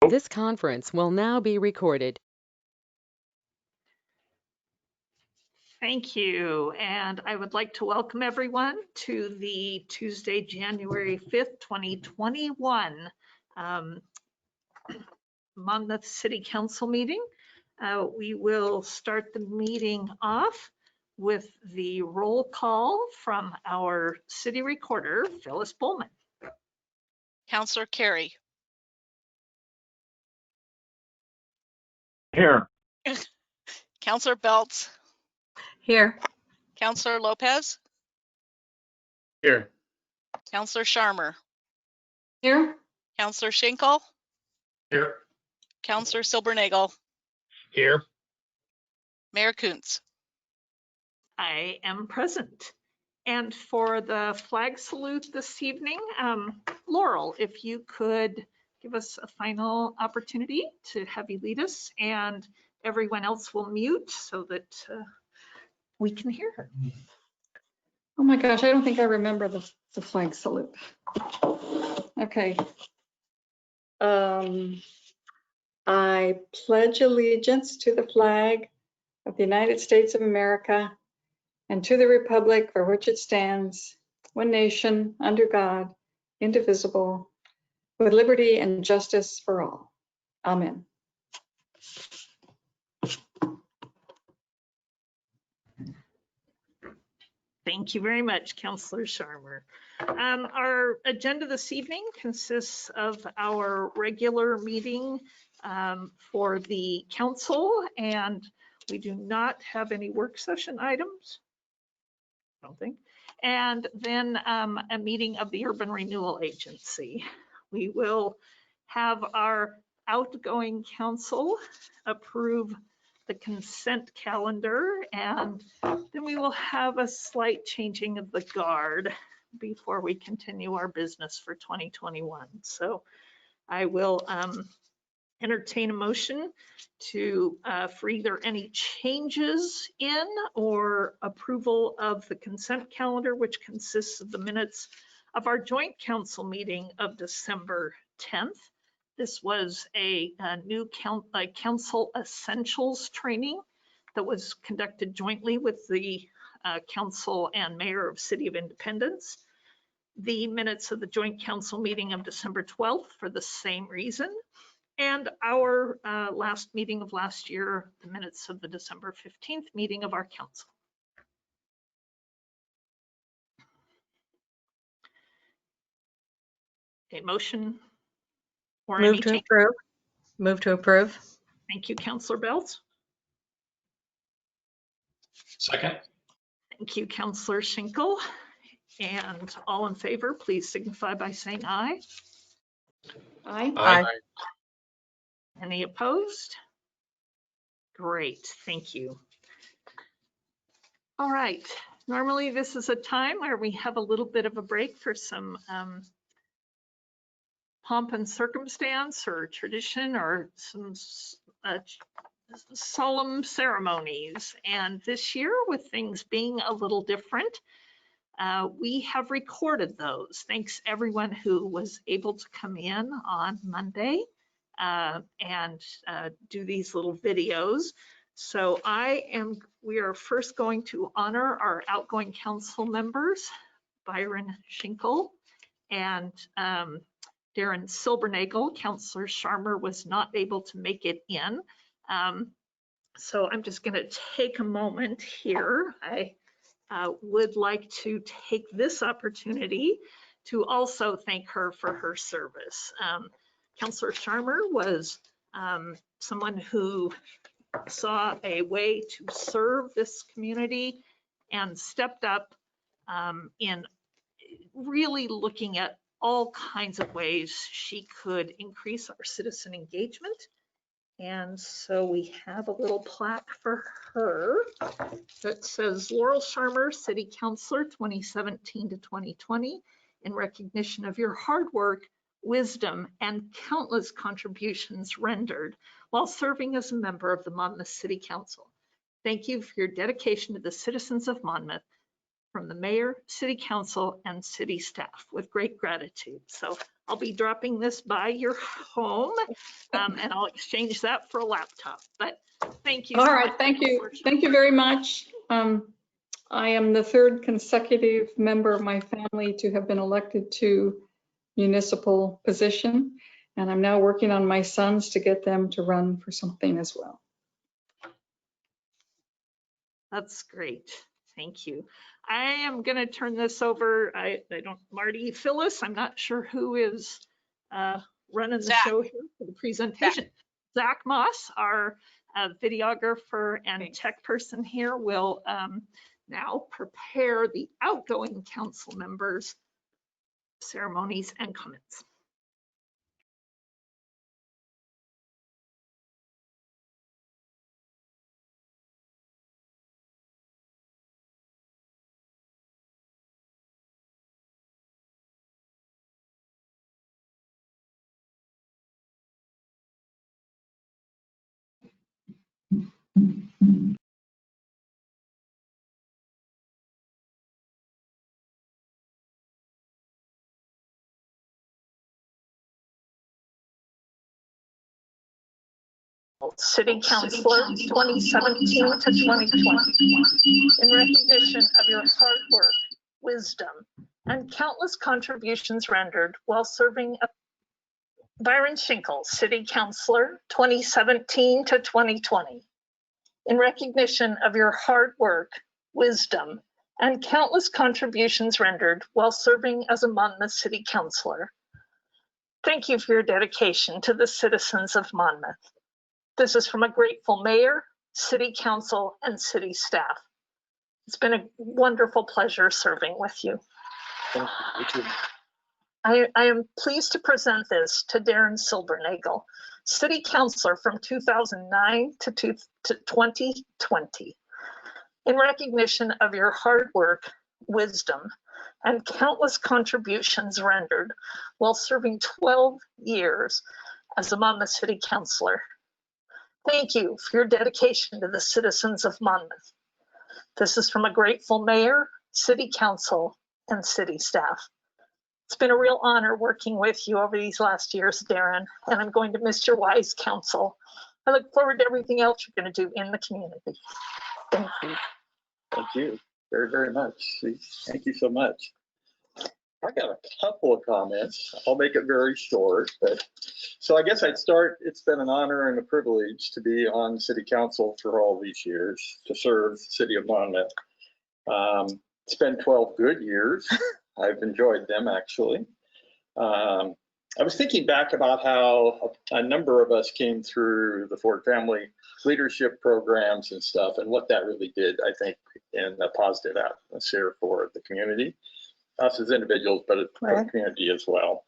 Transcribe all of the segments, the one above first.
This conference will now be recorded. Thank you. And I would like to welcome everyone to the Tuesday, January 5th, 2021 Monmouth City Council meeting. We will start the meeting off with the roll call from our city recorder, Phyllis Bowman. Councillor Carey. Here. Councillor Belts. Here. Councillor Lopez. Here. Councillor Sharmer. Here. Councillor Schinkel. Here. Councillor Silbernagel. Here. Mayor Kuntz. I am present. And for the flag salute this evening, Laurel, if you could give us a final opportunity to have you lead us, and everyone else will mute so that we can hear her. Oh my gosh, I don't think I remember the flag salute. Okay. I pledge allegiance to the flag of the United States of America and to the republic for which it stands, one nation, under God, indivisible, with liberty and justice for all. Amen. Thank you very much, Councillor Sharmer. Our agenda this evening consists of our regular meeting for the council, and we do not have any work session items, I don't think. And then a meeting of the Urban Renewal Agency. We will have our outgoing council approve the consent calendar, and then we will have a slight changing of the guard before we continue our business for 2021. So I will entertain a motion to for either any changes in or approval of the consent calendar, which consists of the minutes of our joint council meeting of December 10th. This was a new council essentials training that was conducted jointly with the council and mayor of City of Independence. The minutes of the joint council meeting of December 12th for the same reason. And our last meeting of last year, the minutes of the December 15th meeting of our council. A motion or Move to approve. Move to approve. Thank you, Councillor Belts. Second. Thank you, Councillor Schinkel. And all in favor, please signify by saying aye. Aye. Aye. Any opposed? Great, thank you. All right, normally this is a time where we have a little bit of a break for some pomp and circumstance or tradition or some solemn ceremonies. And this year, with things being a little different, we have recorded those. Thanks everyone who was able to come in on Monday and do these little videos. So we are first going to honor our outgoing council members, Byron Schinkel and Darren Silbernagel. Councillor Sharmer was not able to make it in. So I'm just gonna take a moment here. I would like to take this opportunity to also thank her for her service. Councillor Sharmer was someone who saw a way to serve this community and stepped up in really looking at all kinds of ways she could increase our citizen engagement. And so we have a little plaque for her that says Laurel Sharmer, City Councilor 2017 to 2020, in recognition of your hard work, wisdom, and countless contributions rendered while serving as a member of the Monmouth City Council. Thank you for your dedication to the citizens of Monmouth, from the mayor, city council, and city staff, with great gratitude. So I'll be dropping this by your home, and I'll exchange that for a laptop. But thank you. All so right, much, thank you. Counselor. Thank you very much. I am the third consecutive member of my family to have been elected to municipal position, and I'm now working on my sons to get them to run for something as well. That's great. Thank you. I am going to turn this over. I don't, Marty, Phyllis, I'm not sure who is running the Zach. show here for the presentation. Zach Moss, our videographer and tech person here, will now prepare the outgoing council members' ceremonies and comments. City Councilor 2017 to 2020. In recognition of your hard work, wisdom, and countless contributions rendered while serving Byron Schinkel, City Councilor 2017 to 2020. In recognition of your hard work, wisdom, and countless contributions rendered while serving as a Monmouth City Councilor. Thank you for your dedication to the citizens of Monmouth. This is from a grateful mayor, city council, and city staff. It's been a wonderful pleasure serving with you. Thank you. I am pleased to present this to Darren Silbernagel, city councilor from 2009 to 2020. In recognition of your hard work, wisdom, and countless contributions rendered while serving 12 years as a Monmouth City Councilor. Thank you for your dedication to the citizens of Monmouth. This is from a grateful mayor, city council, and city staff. It's been a real honor working with you over these last years, Darren, and I'm going to miss your wise counsel. I look forward to everything else you're going to do in the community. Thank you. Thank you very, very much. Thank you so much. I got a couple of comments. I'll make it very short, but so I guess I'd start. It's been an honor and a privilege to be on city council for all these years, to serve the city of Monmouth. It's been 12 good years. I've enjoyed them, actually. I was thinking back about how a number of us came through the Ford family leadership programs and stuff, and what that really did, I think, in a positive atmosphere for the community, us as individuals, but for the community as well.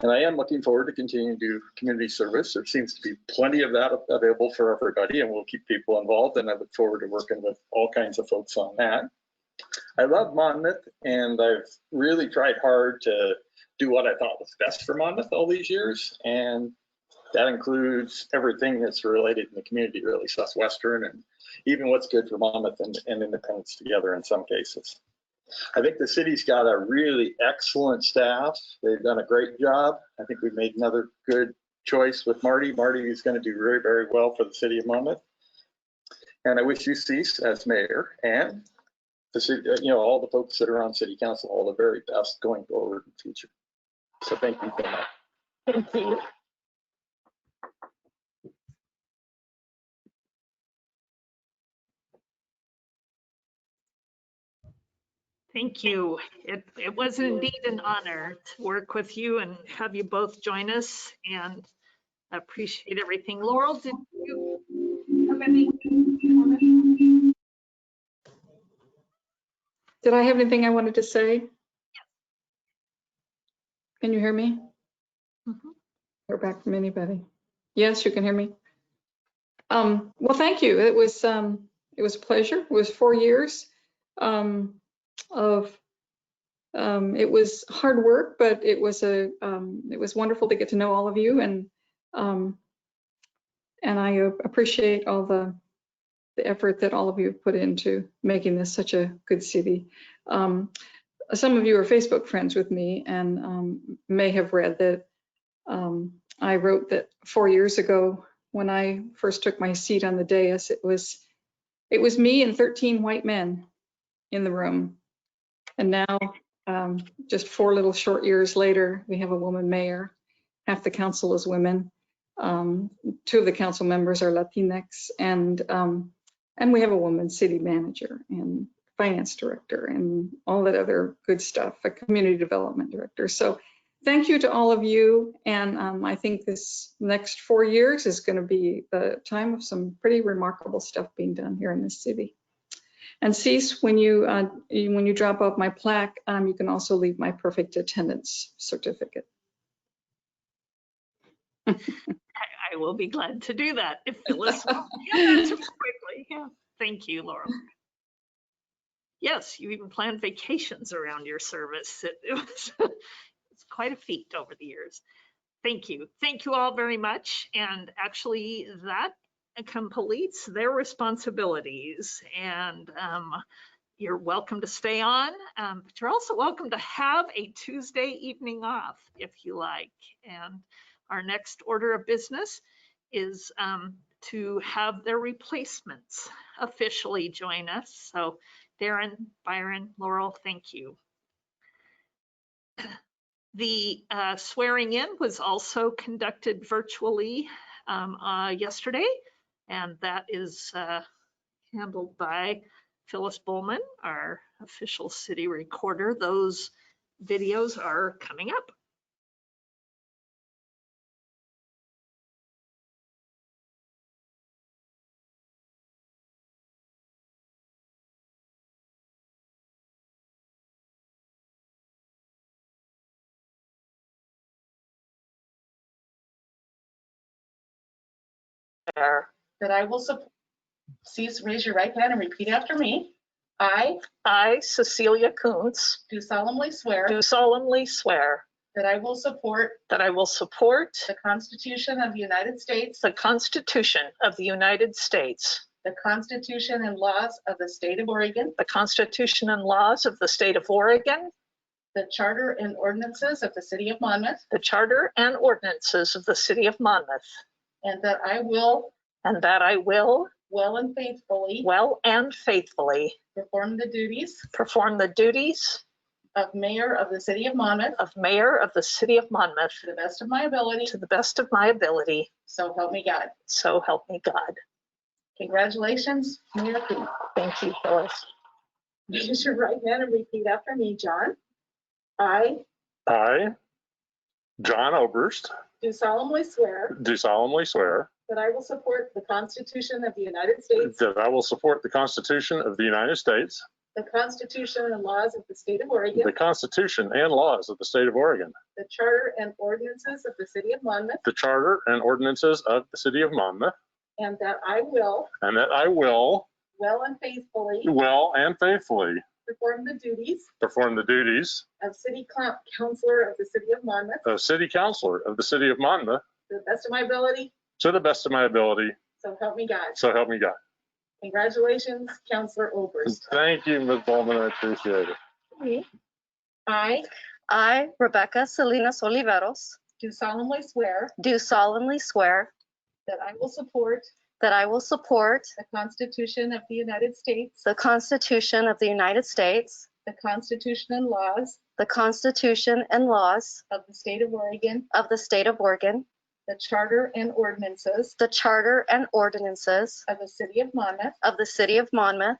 And I am looking forward to continuing to do community service. There seems to be plenty of that available for everybody, and we'll keep people involved, and I look forward to working with all kinds of folks on that. I love Monmouth, and I've really tried hard to do what I thought was best for Monmouth all these years, and that includes everything that's related in the community, really, Southwestern, and even what's good for Monmouth and Independence together in some cases. I think the city's got a really excellent staff. They've done a great job. I think we've made another good choice with Marty. Marty is going to do very, very well for the city of Monmouth. And I wish you, Cease, as mayor, and the city, all the folks that are on city council, all the very best going forward in the future. So thank you so much. Thank you. Thank you. It was indeed an honor to work with you and have you both join us, and I appreciate everything. Laurel, did you have any comments? Did I have anything I wanted to say? Can you hear me? Hear back from anybody? Yes, you can hear me. Well, thank you. It was a pleasure. It was 4 years it was hard work, but it was wonderful to get to know all of you, and I appreciate all the effort that all of you put into making this such a good city. some of you are Facebook friends with me and may have read that I wrote that 4 years ago when I first took my seat on the dais, it was me and 13 white men in the room. And now, just 4 little short years later, we have a woman mayor. Half the council is women. 2 of the council members are Latinx, and we have a woman city manager and finance director and all that other good stuff, a community development director. So thank you to all of you. And I think this next 4 years is going to be the time of some pretty remarkable stuff being done here in this city. And Cease, when you drop off my plaque, you can also leave my perfect attendance certificate. I will be glad to do that if Phyllis will get that to me quickly. Yeah. Thank you, Laurel. Yes, you even planned vacations around your service. It's quite a feat over the years. Thank you. Thank you all very much. And actually that completes their responsibilities. And you're welcome to stay on, but you're also welcome to have a Tuesday evening off if you like. And our next order of business is to have their replacements officially join us. So Darren, Byron, Laurel, thank you. The swearing in was also conducted virtually yesterday, and that is handled by Phyllis Bowman, our official city recorder. Those videos are coming up. That I will support. Please raise your right hand and repeat after me. I, Cecilia Kuntz, do solemnly swear that I will support the Constitution of the United States, the Constitution of the United States, the Constitution and laws of the state of Oregon, the Constitution and laws of the state of Oregon, the charter and ordinances of the city of Monmouth, the charter and ordinances of the city of Monmouth, and that I will well and faithfully perform the duties of mayor of the city of Monmouth of mayor of the city of Monmouth to the best of my ability. to the best of my ability. So help me God. So help me God. Congratulations, Mayor Kuntz. Thank you, Phyllis. Raise your right hand and repeat after me, John. I, John Oberst, do solemnly swear do solemnly swear that I will support the Constitution of the United States, that I will support the Constitution of the United States, the Constitution and laws of the state of Oregon, the Constitution and laws of the state of Oregon, the charter and ordinances of the city of Monmouth, the charter and ordinances of the city of Monmouth, and that I will and that I will well and faithfully well and faithfully perform the duties perform the duties of city councilor of the city of Monmouth of city councilor of the city of Monmouth to the best of my ability. to the best of my ability. So help me God. So help me God. Congratulations, Councilor Oberst. Thank you, Ms. Bowman. I appreciate it. I, Rebecca Salinas Oliveros, do solemnly swear do solemnly swear that I will support that I will support the Constitution of the United States, the Constitution of the United States, the Constitution and laws the Constitution and laws of the state of Oregon, of the state of Oregon, the charter and ordinances the charter and ordinances of the city of Monmouth, of the city of Monmouth,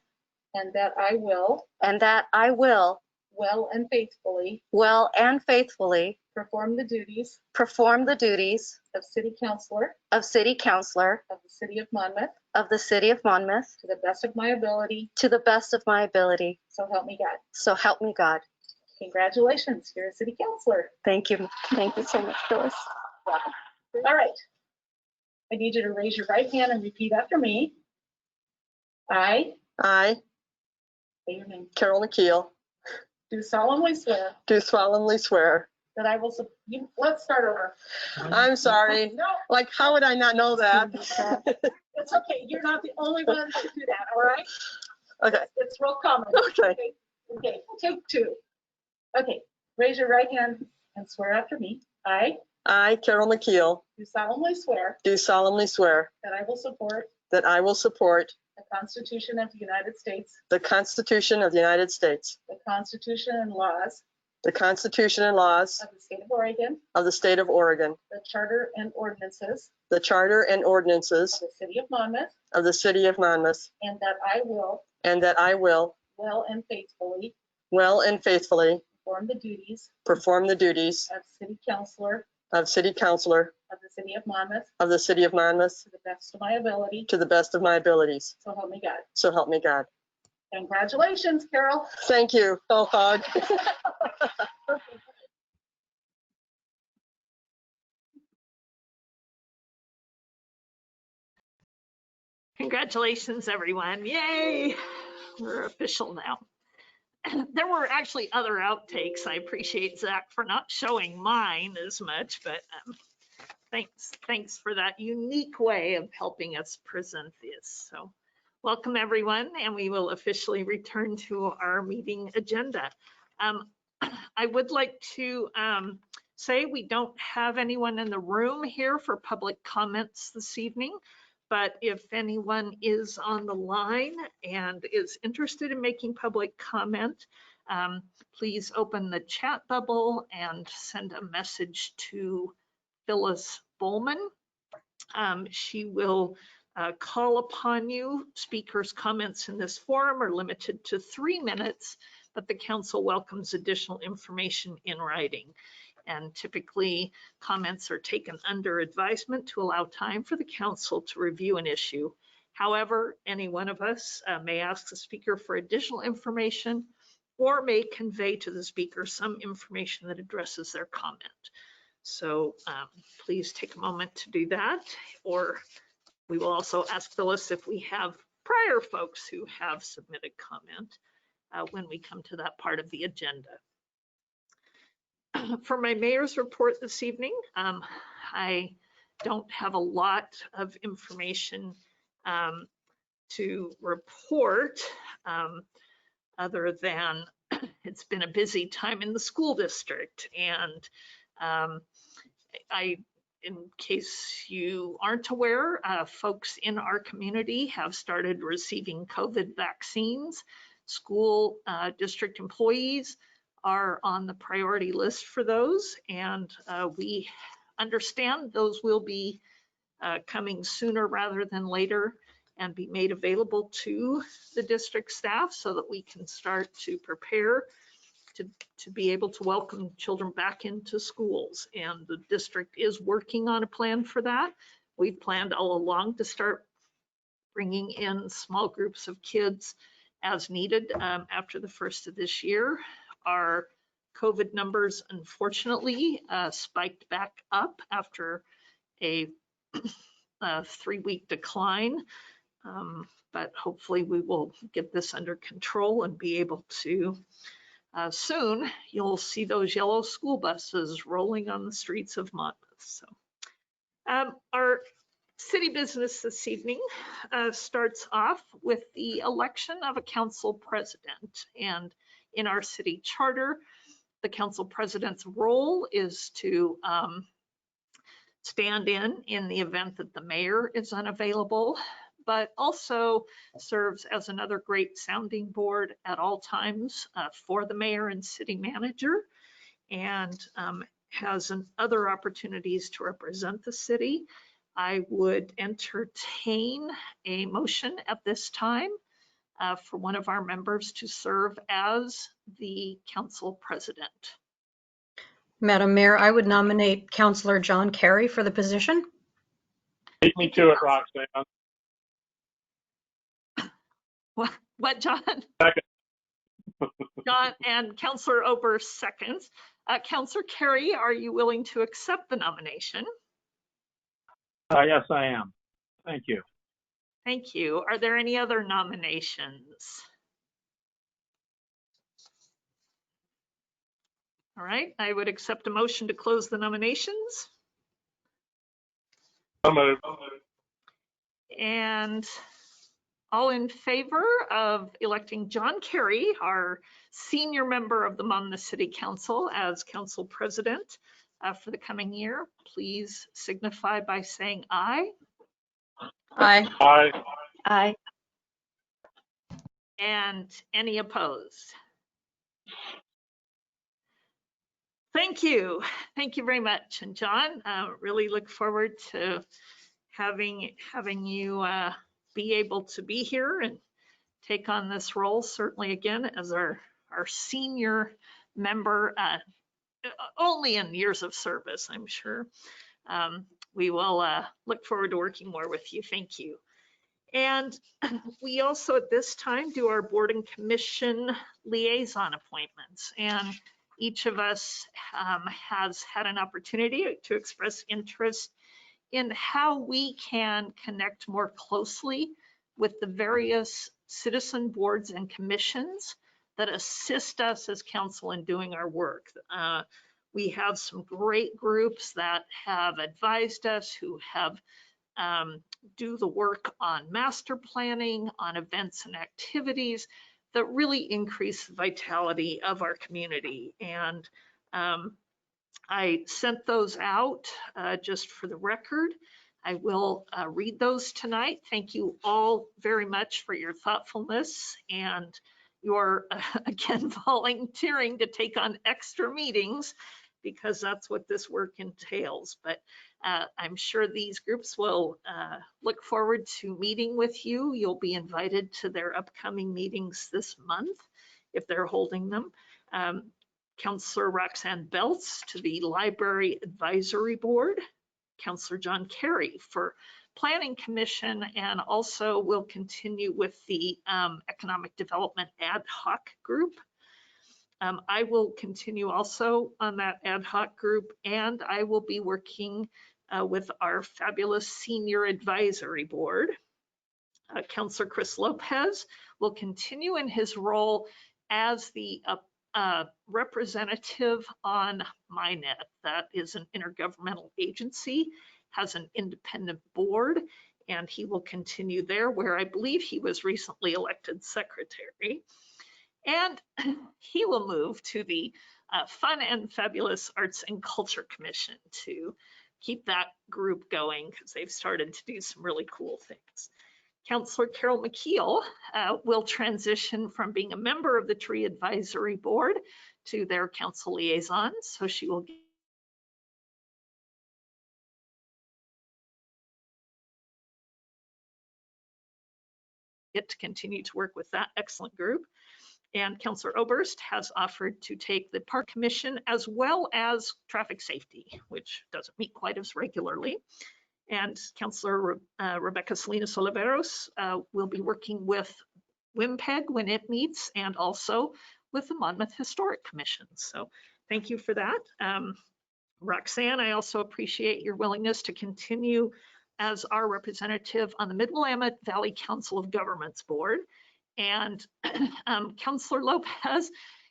and that I will and that I will well and faithfully well and faithfully perform the duties perform the duties of city councilor of city councilor of the city of Monmouth of the city of Monmouth to the best of my ability. to the best of my ability. So help me God. So help me God. Congratulations, you're a city councilor. Thank you. Thank you so much, Phyllis. All right. I need you to raise your right hand and repeat after me. I, I, say your name, Carol Nikhil, do solemnly swear do solemnly swear. that I will, let's start over. I'm sorry. No, Like, how would I not know that? it's okay. You're not the only one to do that, all right? Okay, It's real common. okay. Okay, take 2. Okay, raise your right hand and swear after me. I I, Carol McKeel, do solemnly swear do solemnly swear that I will support that I will support the Constitution of the United States, the Constitution of the United States, the Constitution and laws the Constitution and laws of the state of Oregon, of the state of Oregon, the charter and ordinances the charter and of ordinances the city of Monmouth, of the city of Monmouth, and that I will and that I will well and faithfully well and faithfully perform the duties of city councilor city councilor of the city of Monmouth of the city of Monmouth to the best of my ability. to the best of my abilities. So help me God. So help me God. Congratulations, Carol. Thank you. Oh, God. Congratulations, everyone. Yay. We're official now. There were actually other outtakes. I appreciate Zach for not showing mine as much, but thanks for that unique way of helping us present this. So welcome, everyone, and we will officially return to our meeting agenda. I would like to say we don't have anyone in the room here for public comments this evening. But if anyone is on the line and is interested in making public comment, please open the chat bubble and send a message to Phyllis Bowman. She will call upon you. Speakers' comments in this forum are limited to 3 minutes, but the council welcomes additional information in writing. And typically comments are taken under advisement to allow time for the council to review an issue. However, any one of us may ask the speaker for additional information or may convey to the speaker some information that addresses their comment. So please take a moment to do that, or we will also ask Phyllis if we have prior folks who have submitted comment when we come to that part of the agenda. For my mayor's report this evening, I don't have a lot of information to report other than it's been a busy time in the school district. And in case you aren't aware, folks in our community have started receiving COVID vaccines. School district employees are on the priority list for those, and we understand those will be coming sooner rather than later and be made available to the district staff so that we can start to prepare to be able to welcome children back into schools. And the district is working on a plan for that. We've planned all along to start bringing in small groups of kids as needed after the first of this year. Our COVID numbers, unfortunately, spiked back up after a 3-week decline. But hopefully we will get this under control and be able to soon you'll see those yellow school buses rolling on the streets of Monmouth. So our city business this evening starts off with the election of a council president. And in our city charter, the council president's role is to stand in the event that the mayor is unavailable, but also serves as another great sounding board at all times for the mayor and city manager, and has other opportunities to represent the city. I would entertain a motion at this time for one of our members to serve as the council president. Madam Mayor, I would nominate Councillor John Kerry for the position. Beat me to it, Roxanne. What, John? Second. John and Councillor Ober seconds. Councillor Kerry, are you willing to accept the nomination? Yes, I am. Thank you. Thank you. Are there any other nominations? All right, I would accept a motion to close the nominations. So moved. And All in favor of electing John Carey, our senior member of the Monmouth City Council, as council president for the coming year, please signify by saying aye. Aye. Aye. Aye. And any opposed? Thank you. Thank you very much. And John, really look forward to having you be able to be here and take on this role, certainly again as our senior member, only in years of service, I'm sure. We will look forward to working more with you. Thank you. And we also at this time do our board and commission liaison appointments. And each of us has had an opportunity to express interest in how we can connect more closely with the various citizen boards and commissions that assist us as council in doing our work. We have some great groups that have advised us, who have do the work on master planning, on events and activities that really increase the vitality of our community. And I sent those out just for the record. I will read those tonight. Thank you all very much for your thoughtfulness and your, again, volunteering to take on extra meetings, because that's what this work entails. But I'm sure these groups will look forward to meeting with you. You'll be invited to their upcoming meetings this month if they're holding them. Councillor Roxanne Belts to the Library Advisory Board, Councillor John Carey for Planning Commission, and also will continue with the Economic Development Ad Hoc Group. I will continue also on that ad hoc group, and I will be working with our fabulous Senior Advisory Board. Councillor Chris Lopez will continue in his role as the representative on MyNet. That is an intergovernmental agency, has an independent board, and he will continue there, where I believe he was recently elected secretary. And he will move to the Fun and Fabulous Arts and Culture Commission to keep that group going, because they've started to do some really cool things. Councillor Carol McKeel will transition from being a member of the Tree Advisory Board to their council liaison, so she will get to continue to work with that excellent group. And Councillor Oberst has offered to take the Park Commission as well as traffic safety, which doesn't meet quite as regularly. And Councillor Rebecca Salinas Oliveros will be working with WIMPEG when it meets, and also with the Monmouth Historic Commission. So thank you for that. Roxanne, I also appreciate your willingness to continue as our representative on the Mid-Willamette Valley Council of Governments Board. And Councillor Lopez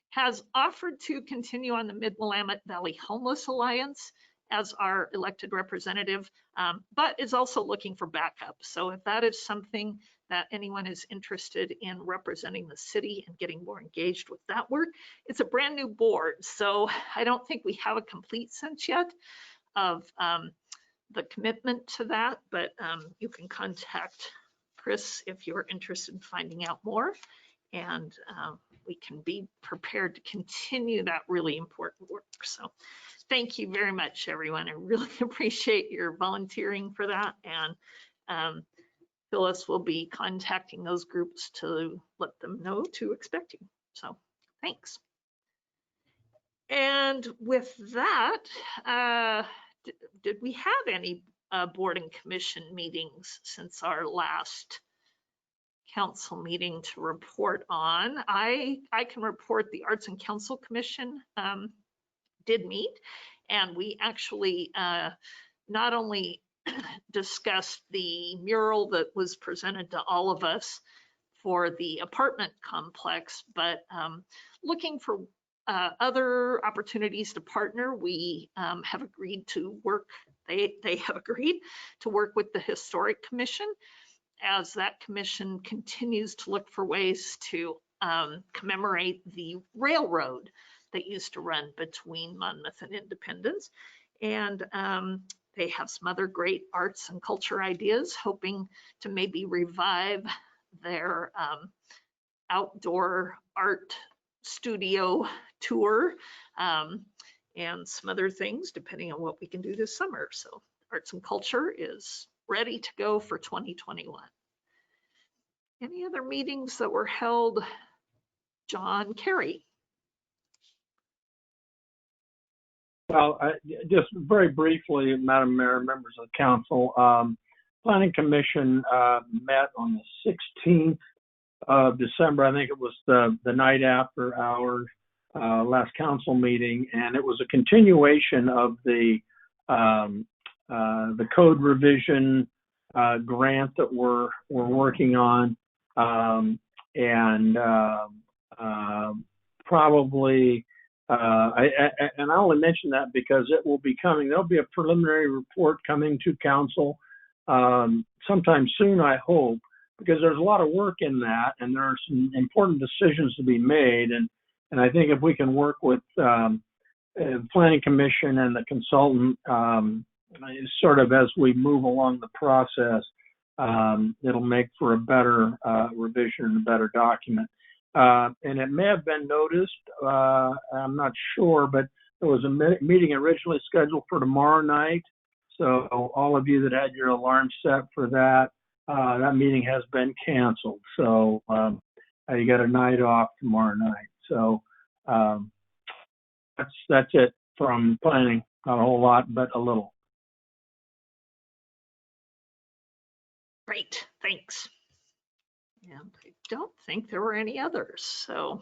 has offered to continue on the Mid-Willamette Valley Homeless Alliance as our elected representative, but is also looking for backup. So if that is something that anyone is interested in representing the city and getting more engaged with that work, it's a brand new board. So I don't think we have a complete sense yet of the commitment to that, but you can contact Chris if you're interested in finding out more, and we can be prepared to continue that really important work. So thank you very much, everyone. I really appreciate your volunteering for that, and Phyllis will be contacting those groups to let them know to expect you. So thanks. And with that, did we have any board and commission meetings since our last council meeting to report on? I can report the Arts and Council Commission did meet, and we actually not only discussed the mural that was presented to all of us for the apartment complex, but looking for other opportunities to partner. We have agreed to work, they have agreed to work with the Historic Commission as that commission continues to look for ways to commemorate the railroad that used to run between Monmouth and Independence. And they have some other great arts and culture ideas, hoping to maybe revive their outdoor art studio tour and some other things, depending on what we can do this summer. So arts and culture is ready to go for 2021. Any other meetings that were held? John Kerry. Well, just very briefly, Madam Mayor, members of the council, Planning Commission met on the 16th of December. I think it was the night after our last council meeting, and it was a continuation of the code revision grant that we're working on, and probably. And I only mention that because it will be coming. There'll be a preliminary report coming to council sometime soon, I hope, because there's a lot of work in that, and there are some important decisions to be made. And I think if we can work with Planning Commission and the consultant, sort of as we move along the process, it'll make for a better revision and a better document. And it may have been noticed, I'm not sure, but there was a meeting originally scheduled for tomorrow night. So all of you that had your alarm set for that, that meeting has been canceled. So you got a night off tomorrow night. So that's it from planning. Not a whole lot, but a little. Great, thanks. And I don't think there were any others. So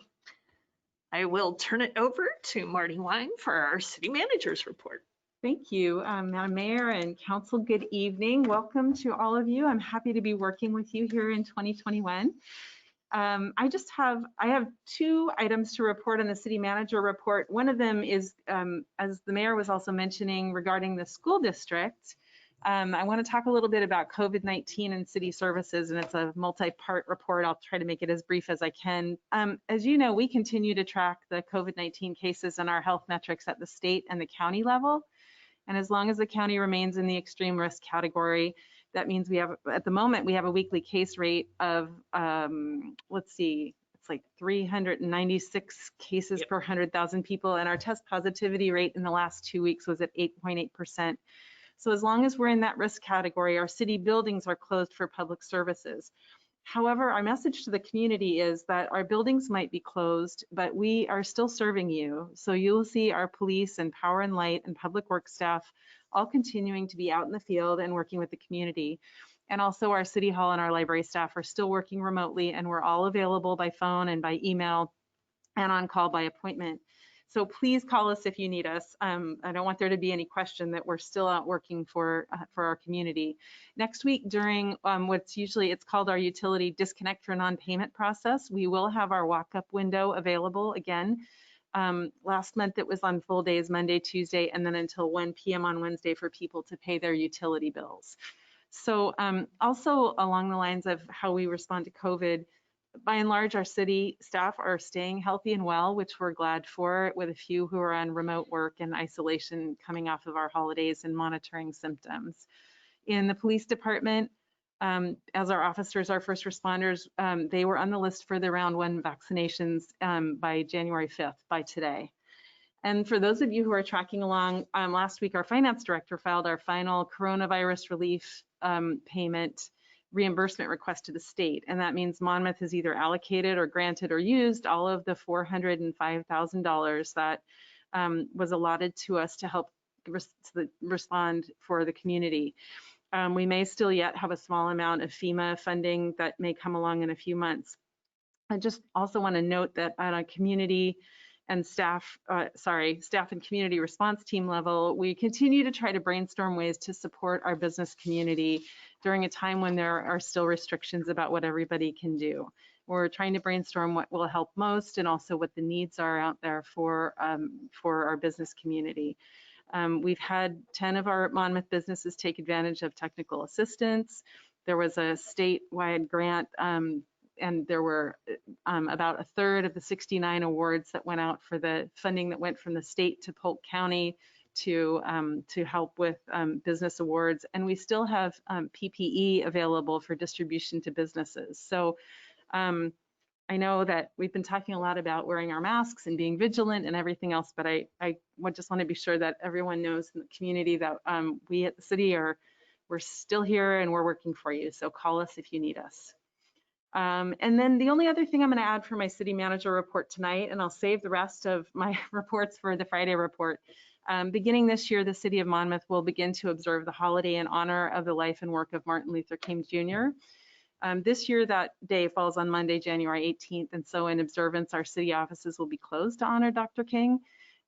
I will turn it over to Marty Wine for our city manager's report. Thank you, Madam Mayor and Council. Good evening. Welcome to all of you. I'm happy to be working with you here in 2021. I have two items to report on the city manager report. One of them is, as the mayor was also mentioning, regarding the school district. I want to talk a little bit about COVID-19 and city services, and it's a multi-part report. I'll try to make it as brief as I can. As you know, we continue to track the COVID-19 cases and our health metrics at the state and the county level. And as long as the county remains in the extreme risk category, that means we have, at the moment, we have a weekly case rate of, let's see, it's like 396 cases per 100,000 people. And our test positivity rate in the last 2 weeks was at 8.8%. So as long as we're in that risk category, our city buildings are closed for public services. However, our message to the community is that our buildings might be closed, but we are still serving you. So you'll see our police and power and light and public works staff all continuing to be out in the field and working with the community. And also our city hall and our library staff are still working remotely, and we're all available by phone and by email and on call by appointment. So please call us if you need us. I don't want there to be any question that we're still out working for our community. Next week during it's called our utility disconnect for non-payment process, we will have our walk-up window available again. Last month it was on full days, Monday, Tuesday, and then until 1 p.m. on Wednesday for people to pay their utility bills. So also along the lines of how we respond to COVID, by and large, our city staff are staying healthy and well, which we're glad for, with a few who are on remote work and isolation coming off of our holidays and monitoring symptoms. In the police department, as our officers, our first responders, they were on the list for the round 1 vaccinations by January 5th, by today. And for those of you who are tracking along, last week our finance director filed our final coronavirus relief payment reimbursement request to the state, and that means Monmouth has either allocated or granted or used all of the $405,000 that was allotted to us to help respond for the community. We may still yet have a small amount of FEMA funding that may come along in a few months. I just also want to note that on a community and staff and community response team level, we continue to try to brainstorm ways to support our business community during a time when there are still restrictions about what everybody can do. We're trying to brainstorm what will help most and also what the needs are out there for our business community. We've had 10 of our Monmouth businesses take advantage of technical assistance. There was a statewide grant, and there were about a third of the 69 awards that went out for the funding that went from the state to Polk County to help with business awards. And we still have PPE available for distribution to businesses. So I know that we've been talking a lot about wearing our masks and being vigilant and everything else, but I just want to be sure that everyone knows in the community that we at the city we're still here and we're working for you. So call us if you need us. And then the only other thing I'm going to add for my city manager report tonight, and I'll save the rest of my reports for the Friday report. Beginning this year, the city of Monmouth will begin to observe the holiday in honor of the life and work of Martin Luther King Jr. This year, that day falls on Monday, January 18th, and so in observance, our city offices will be closed to honor Dr. King.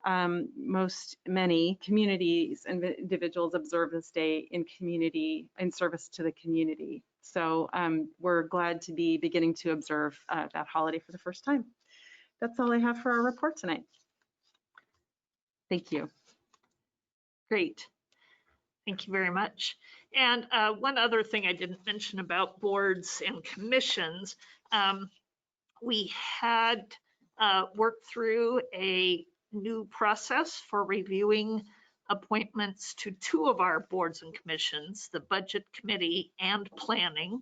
Many communities and individuals observe this day in service to the community. So we're glad to be beginning to observe that holiday for the first time. That's all I have for our report tonight. Thank you. Great. Thank you very much. And one other thing I didn't mention about boards and commissions, we had worked through a new process for reviewing appointments to 2 of our boards and commissions, the Budget Committee and Planning.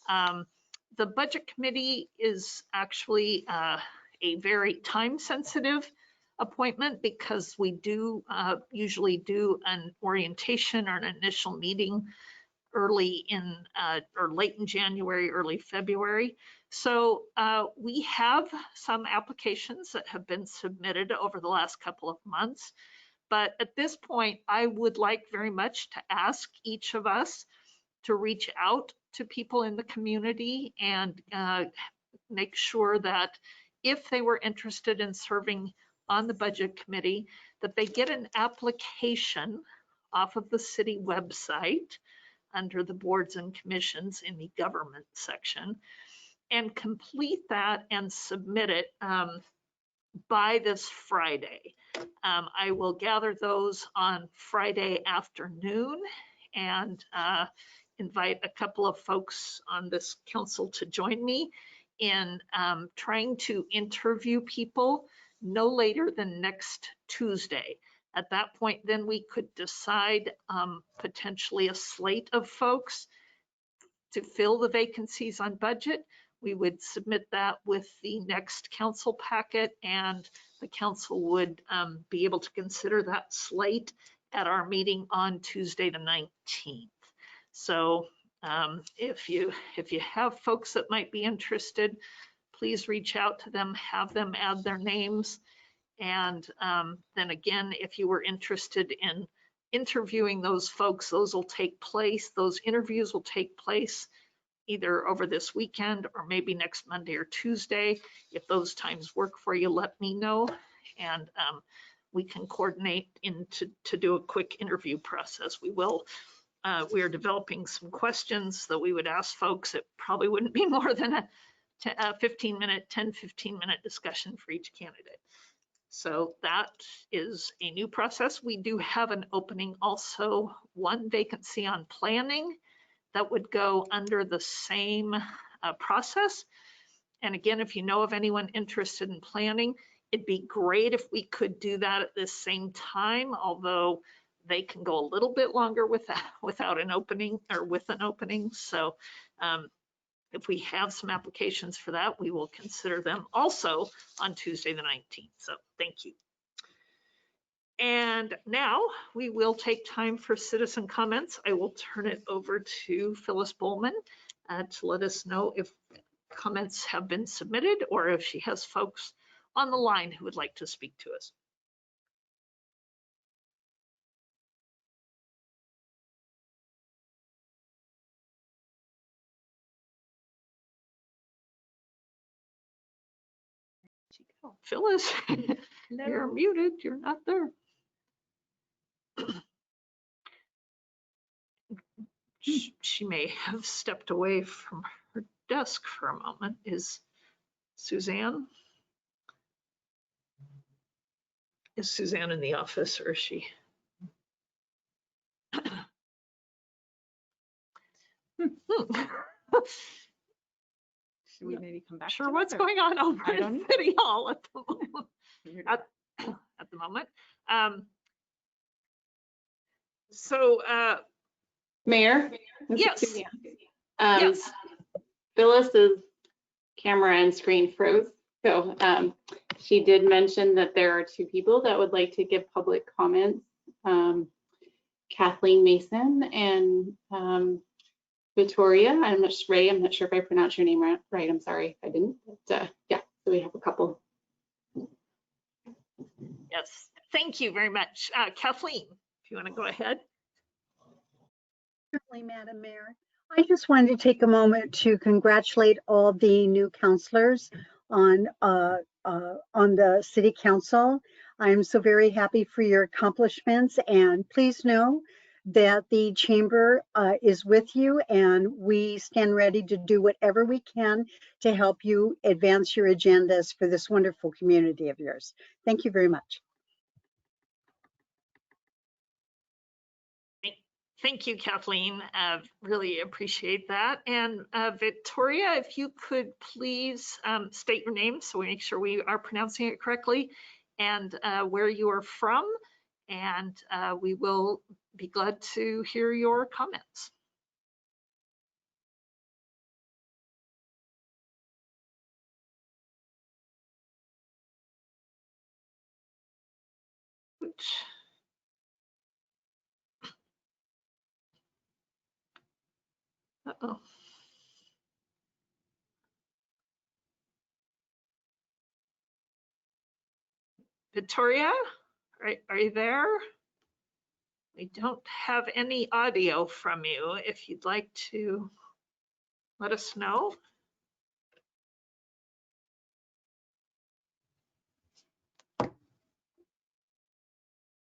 The Budget Committee is actually a very time-sensitive appointment because we do usually do an orientation or an initial meeting early in or late in January, early February. So we have some applications that have been submitted over the last couple of months. But at this point, I would like very much to ask each of us to reach out to people in the community and make sure that if they were interested in serving on the Budget Committee, that they get an application off of the city website under the boards and commissions in the government section and complete that and submit it by this Friday. I will gather those on Friday afternoon and invite a couple of folks on this council to join me in trying to interview people no later than next Tuesday. At that point, then we could decide potentially a slate of folks to fill the vacancies on budget. We would submit that with the next council packet, and the council would be able to consider that slate at our meeting on Tuesday the 19th. So if you have folks that might be interested, please reach out to them, have them add their names. And then again, if you were interested in interviewing those folks, those interviews will take place either over this weekend or maybe next Monday or Tuesday. If those times work for you, let me know. And we can coordinate to do a quick interview process. We are developing some questions that we would ask folks. It probably wouldn't be more than a 10-15 minute discussion for each candidate. So that is a new process. We do have an opening also, 1 vacancy on planning that would go under the same process. And again, if you know of anyone interested in planning, it'd be great if we could do that at the same time, although they can go a little bit longer without an opening or with an opening. So if we have some applications for that, we will consider them also on Tuesday the 19th. So thank you. And now we will take time for citizen comments. I will turn it over to Phyllis Bowman to let us know if comments have been submitted or if she has folks on the line who would like to speak to us. Phyllis, you're muted. You're not there. She may have stepped away from her desk for a moment. Is Suzanne in the office, or is she? Should we maybe come back? Sure, to what's it, or- going on over I don't in know. City Hall at the moment? Figured it At the moment. So, Mayor? This is yes, Susie. yes. Phyllis's camera and screen froze. So she did mention that there are 2 people that would like to give public comments. Kathleen Mason and Victoria. I'm not sure if I pronounced your name right. I'm sorry if I didn't. But yeah, so we have a couple. Yes, thank you very much. Kathleen, if you want to go ahead. Certainly, Madam Mayor. I just wanted to take a moment to congratulate all the new counselors on the City Council. I'm so very happy for your accomplishments, and please know that the Chamber is with you, and we stand ready to do whatever we can to help you advance your agendas for this wonderful community of yours. Thank you very much. Thank you, Kathleen. Really appreciate that. And Victoria, if you could please state your name so we make sure we are pronouncing it correctly, and where you are from, and we will be glad to hear your comments. Uh-oh. Victoria, are you there? We don't have any audio from you. If you'd like to let us know.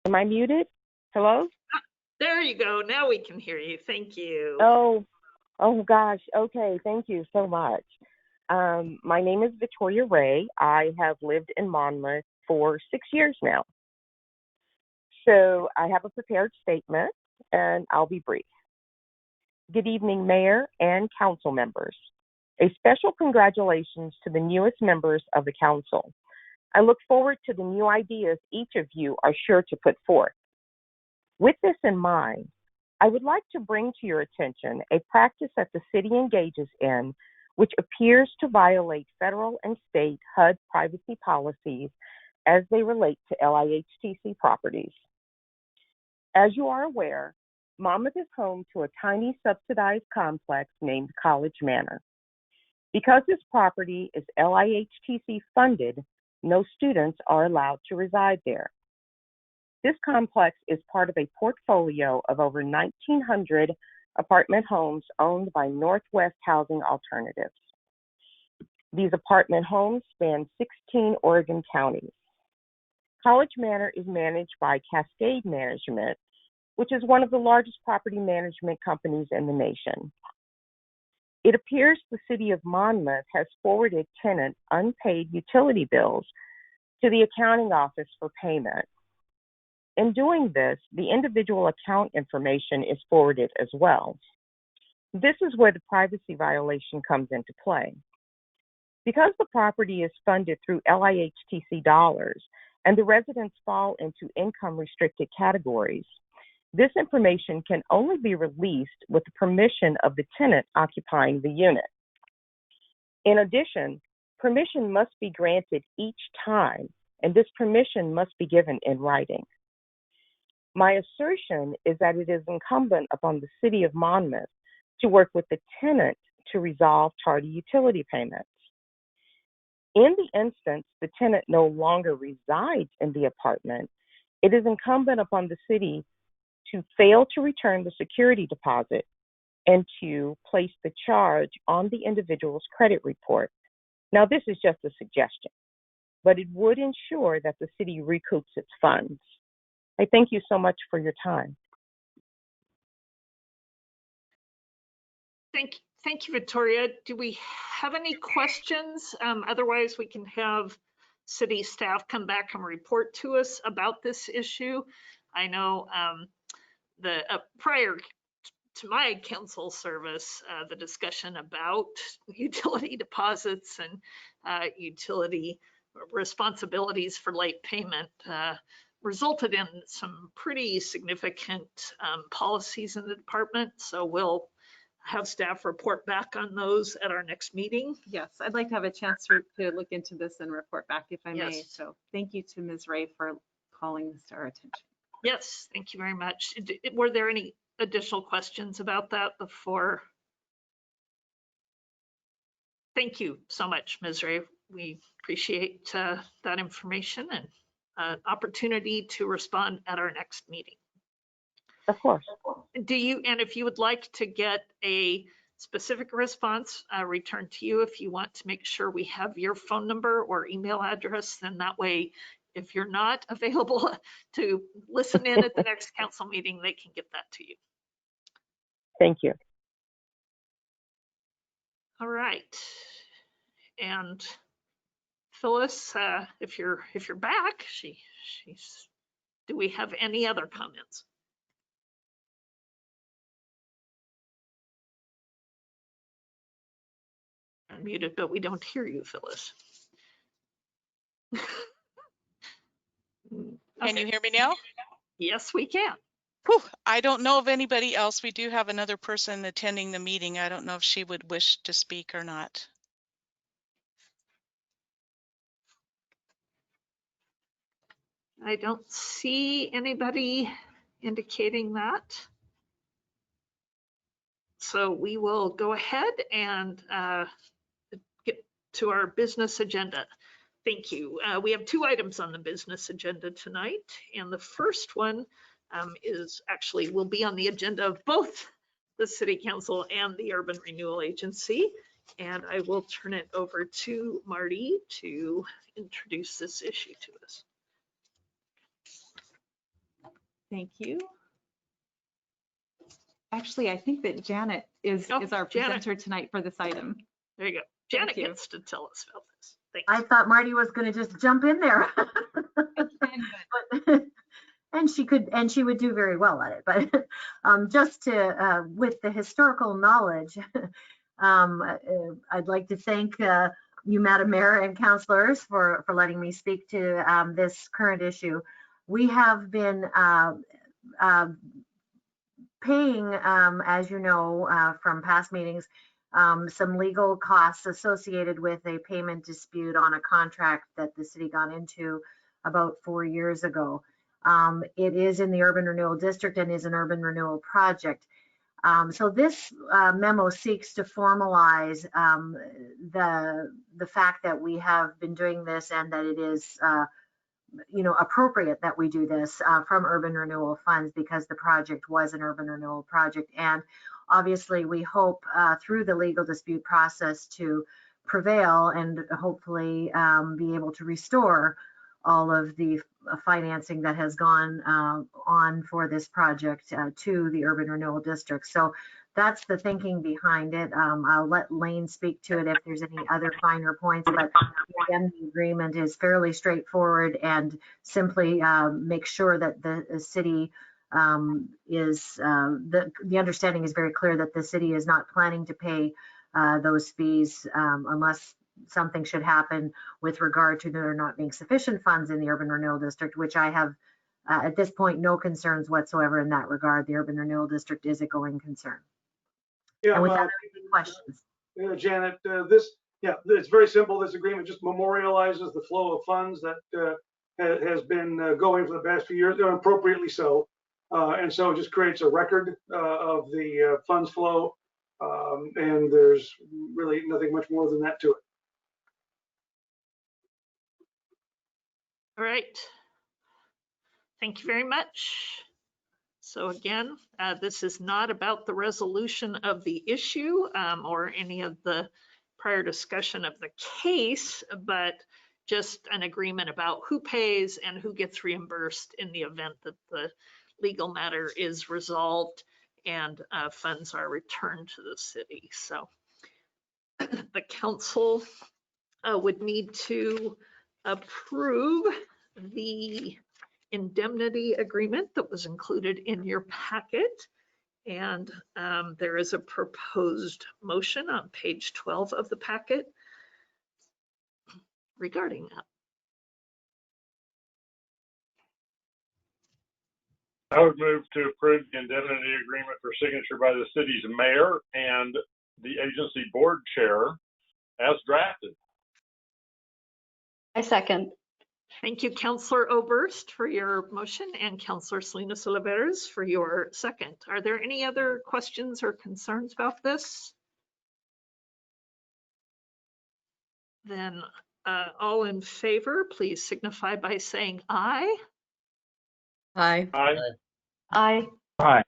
Am I muted? Hello? There you go. Now we can hear you. Thank you. Oh gosh. Okay. Thank you so much. My name is Victoria Ray. I have lived in Monmouth for 6 years now. So I have a prepared statement and I'll be brief. Good evening, Mayor and Council members. A special congratulations to the newest members of the Council. I look forward to the new ideas each of you are sure to put forth. With this in mind, I would like to bring to your attention a practice that the city engages in, which appears to violate federal and state HUD privacy policies as they relate to LIHTC properties. As you are aware, Monmouth is home to a tiny subsidized complex named College Manor. Because this property is LIHTC funded, no students are allowed to reside there. This complex is part of a portfolio of over 1,900 apartment homes owned by Northwest Housing Alternatives. These apartment homes span 16 Oregon counties. College Manor is managed by Cascade Management, which is one of the largest property management companies in the nation. It appears the city of Monmouth has forwarded tenant unpaid utility bills to the accounting office for payment. In doing this, the individual account information is forwarded as well. This is where the privacy violation comes into play. Because the property is funded through LIHTC dollars and the residents fall into income-restricted categories, this information can only be released with the permission of the tenant occupying the unit. In addition, permission must be granted each time, and this permission must be given in writing. My assertion is that it is incumbent upon the city of Monmouth to work with the tenant to resolve tardy utility payments. In the instance the tenant no longer resides in the apartment, it is incumbent upon the city to fail to return the security deposit and to place the charge on the individual's credit report. Now, this is just a suggestion, but it would ensure that the city recoups its funds. I thank you so much for your time. Thank you, Victoria. Do we have any questions? Otherwise, we can have city staff come back and report to us about this issue. I know prior to my council service, the discussion about utility deposits and utility responsibilities for late payment resulted in some pretty significant policies in the department. So we'll have staff report back on those at our next meeting. Yes, I'd like to have a chance to look into this and report back if I may. Yes. So thank you to Ms. Ray for calling this to our attention. Yes, thank you very much. Were there any additional questions about that before? Thank you so much, Ms. Ray. We appreciate that information and opportunity to respond at our next meeting. Of course. And if you would like to get a specific response returned to you, if you want to make sure we have your phone number or email address, then that way, if you're not available to listen in at the next council meeting, they can get that to you. Thank you. All right. And Phyllis, if you're back, she's. Do we have any other comments? Unmuted, but we don't hear you, Phyllis. Can you hear me now? Yes, we can. Whew, I don't know of anybody else. We do have another person attending the meeting. I don't know if she would wish to speak or not. I don't see anybody indicating that. So we will go ahead and get to our business agenda. Thank you. We have 2 items on the business agenda tonight, and the first one will be on the agenda of both the City Council and the Urban Renewal Agency. And I will turn it over to Marty to introduce this issue to us. Thank you. Actually, I think that Janet is our presenter tonight for this item. There you go. Janet gets to tell us about this. Thanks. I thought Marty was going to just jump in there. And she could, and she would do very well at it. But just to, with the historical knowledge, I'd like to thank you, Madam Mayor and councilors, for letting me speak to this current issue. We have been paying, as you know, from past meetings, some legal costs associated with a payment dispute on a contract that the city got into about 4 years ago. It is in the Urban Renewal District and is an urban renewal project. So this memo seeks to formalize the fact that we have been doing this and that it is appropriate that we do this from urban renewal funds because the project was an urban renewal project. And obviously we hope through the legal dispute process to prevail and hopefully be able to restore all of the financing that has gone on for this project to the Urban Renewal District. So that's the thinking behind it. I'll let Lane speak to it if there's any other finer points, but again, the agreement is fairly straightforward and simply make sure that the city is, the understanding is very clear that the city is not planning to pay those fees unless something should happen with regard to there not being sufficient funds in the Urban Renewal District, which I have at this point no concerns whatsoever in that regard. The Urban Renewal District is a going concern. Yeah, and with that, any questions? Janet, it's very simple. This agreement just memorializes the flow of funds that has been going for the past few years, appropriately so. And so it just creates a record of the funds flow. And there's really nothing much more than that to it. All right. Thank you very much. So again, this is not about the resolution of the issue or any of the prior discussion of the case, but just an agreement about who pays and who gets reimbursed in the event that the legal matter is resolved and funds are returned to the city. So the council would need to approve the indemnity agreement that was included in your packet. And there is a proposed motion on page 12 of the packet regarding that. I would move to approve the indemnity agreement for signature by the city's mayor and the agency board chair as drafted. I second. Thank you, Councillor Oberst, for your motion, and Councillor Salinas Oliveros for your second. Are there any other questions or concerns about this? Then all in favor, please signify by saying aye. Aye. Aye. Aye. Aye.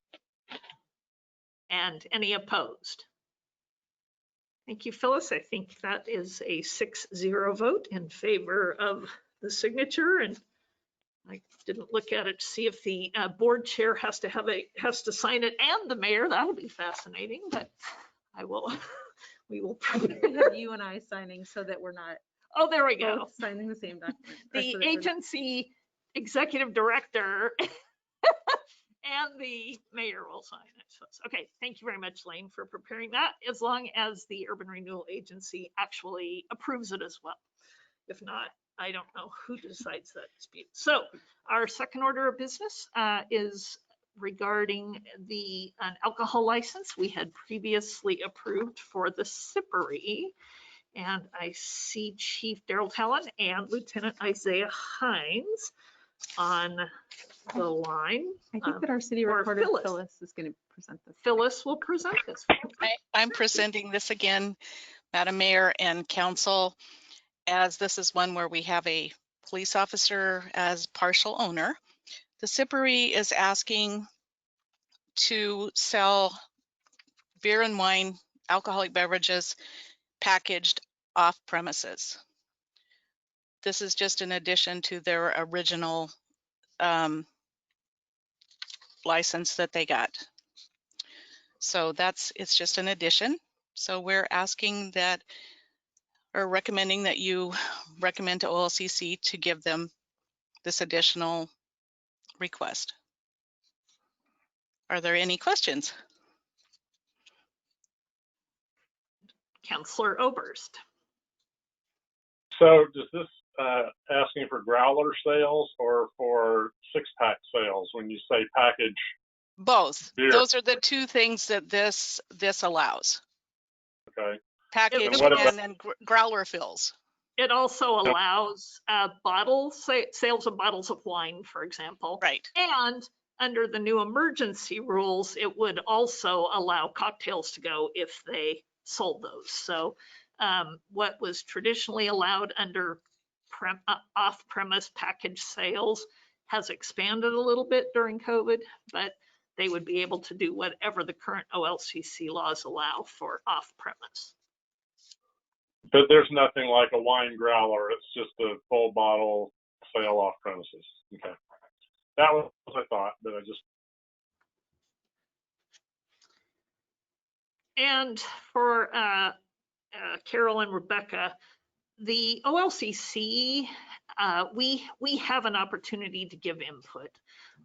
And any opposed? Thank you, Phyllis. I think that is a 6-0 vote in favor of the signature. And I didn't look at it to see if the board chair has to sign it and the mayor. That'll be fascinating, but we will. We have you and I signing so that we're not. Oh, there we go. Both signing the same document. The agency executive director and the mayor will sign it. So, okay, thank you very much, Lane, for preparing that, as long as the Urban Renewal Agency actually approves it as well. If not, I don't know who decides that dispute. So our second order of business is regarding an alcohol license we had previously approved for the Sippery. And I see Chief Daryl Talon and Lieutenant Isaiah Hines on the line. I think that our city recorder Phyllis is going to present this. Phyllis will present this. I'm presenting this again, Madam Mayor and Council, as this is one where we have a police officer as partial owner. The Sippery is asking to sell beer and wine, alcoholic beverages packaged off premises. This is just an addition to their original license that they got. So it's just an addition. So we're asking that, or recommending that you recommend to OLCC to give them this additional request. Are there any questions? Councillor Oberst. So does this asking for growler sales or for 6-pack sales when you say package? Both. Beer. Those are the two things that this allows. Okay. Package and then growler fills. It also allows sales of bottles of wine, for example. Right. And under the new emergency rules, it would also allow cocktails to go if they sold those. So what was traditionally allowed under off-premise package sales has expanded a little bit during COVID, but they would be able to do whatever the current OLCC laws allow for off-premise. But there's nothing like a wine growler. It's just a full bottle sale off premises. Okay. That was what I thought, but I just. And for Carol and Rebecca, the OLCC, we have an opportunity to give input.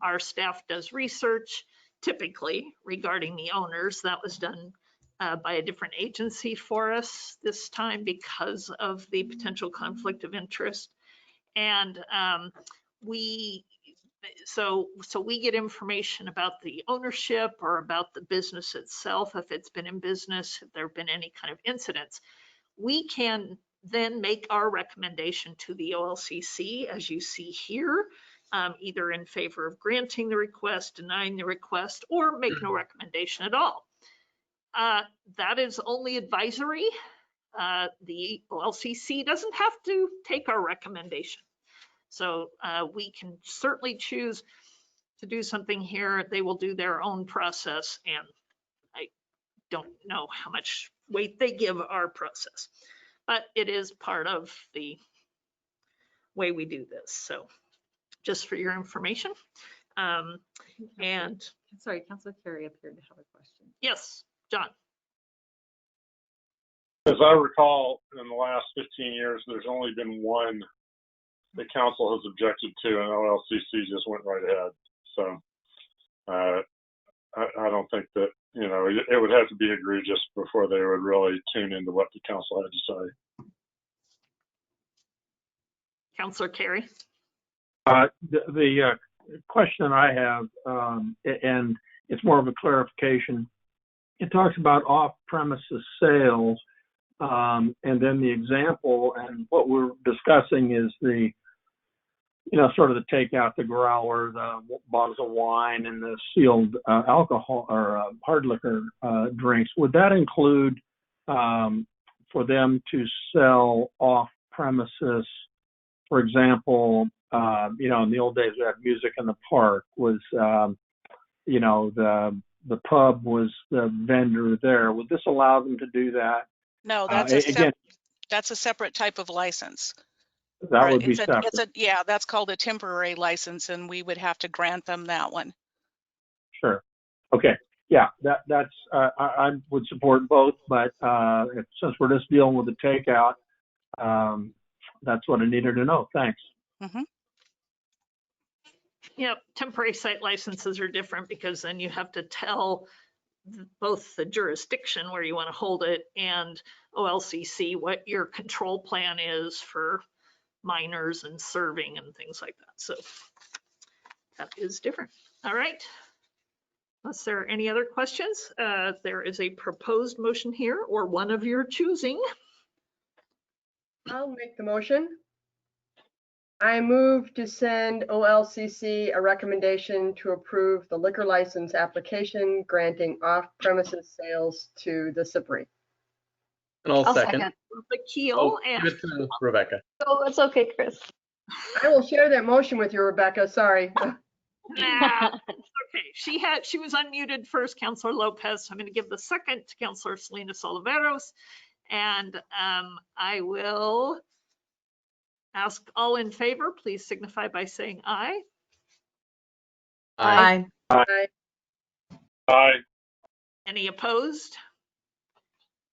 Our staff does research, typically regarding the owners. That was done by a different agency for us this time because of the potential conflict of interest. And so we get information about the ownership or about the business itself, if it's been in business, if there have been any kind of incidents. We can then make our recommendation to the OLCC, as you see here, either in favor of granting the request, denying the request, or make no recommendation at all. That is only advisory. The OLCC doesn't have to take our recommendation. So we can certainly choose to do something here. They will do their own process, and I don't know how much weight they give our process, but it is part of the way we do this. So just for your information. And sorry, Councilor Carey appeared to have a question. Yes, John. As I recall, in the last 15 years, there's only been one the council has objected to, and OLCC just went right ahead. So I don't think that, it would have to be egregious before they would really tune into what the council had to say. Councillor Carey. The question I have, and it's more of a clarification. It talks about off-premises sales, and then the example, and what we're discussing is the, sort of the takeout, the growler, the bottles of wine, and the sealed alcohol or hard liquor drinks. Would that include for them to sell off-premises? For example, in the old days we had music in the park. Was the pub was the vendor there? Would this allow them to do that? No, that's that's a separate type of license. That would be separate. Yeah, that's called a temporary license, and we would have to grant them that one. Sure. Okay. Yeah, that's I would support both, but since we're just dealing with the takeout, that's what I needed to know. Thanks. Mm-hmm. Yeah, temporary site licenses are different because then you have to tell both the jurisdiction where you want to hold it and OLCC what your control plan is for minors and serving and things like that. So that is different. All right. Unless there are any other questions, there is a proposed motion here, or one of your choosing. I'll make the motion. I move to send OLCC a recommendation to approve the liquor license application granting off-premises sales to the SIPRI. And I'll second. The Keel and Give it to Rebecca. Oh, that's okay, Chris. I will share that motion with you, Rebecca. Sorry. Nah, okay. She was unmuted first, Councillor Lopez. So I'm going to give the second to Councillor Salinas Oliveros, and I will ask all in favor. Please signify by saying aye. Aye. Aye. Aye. Any opposed?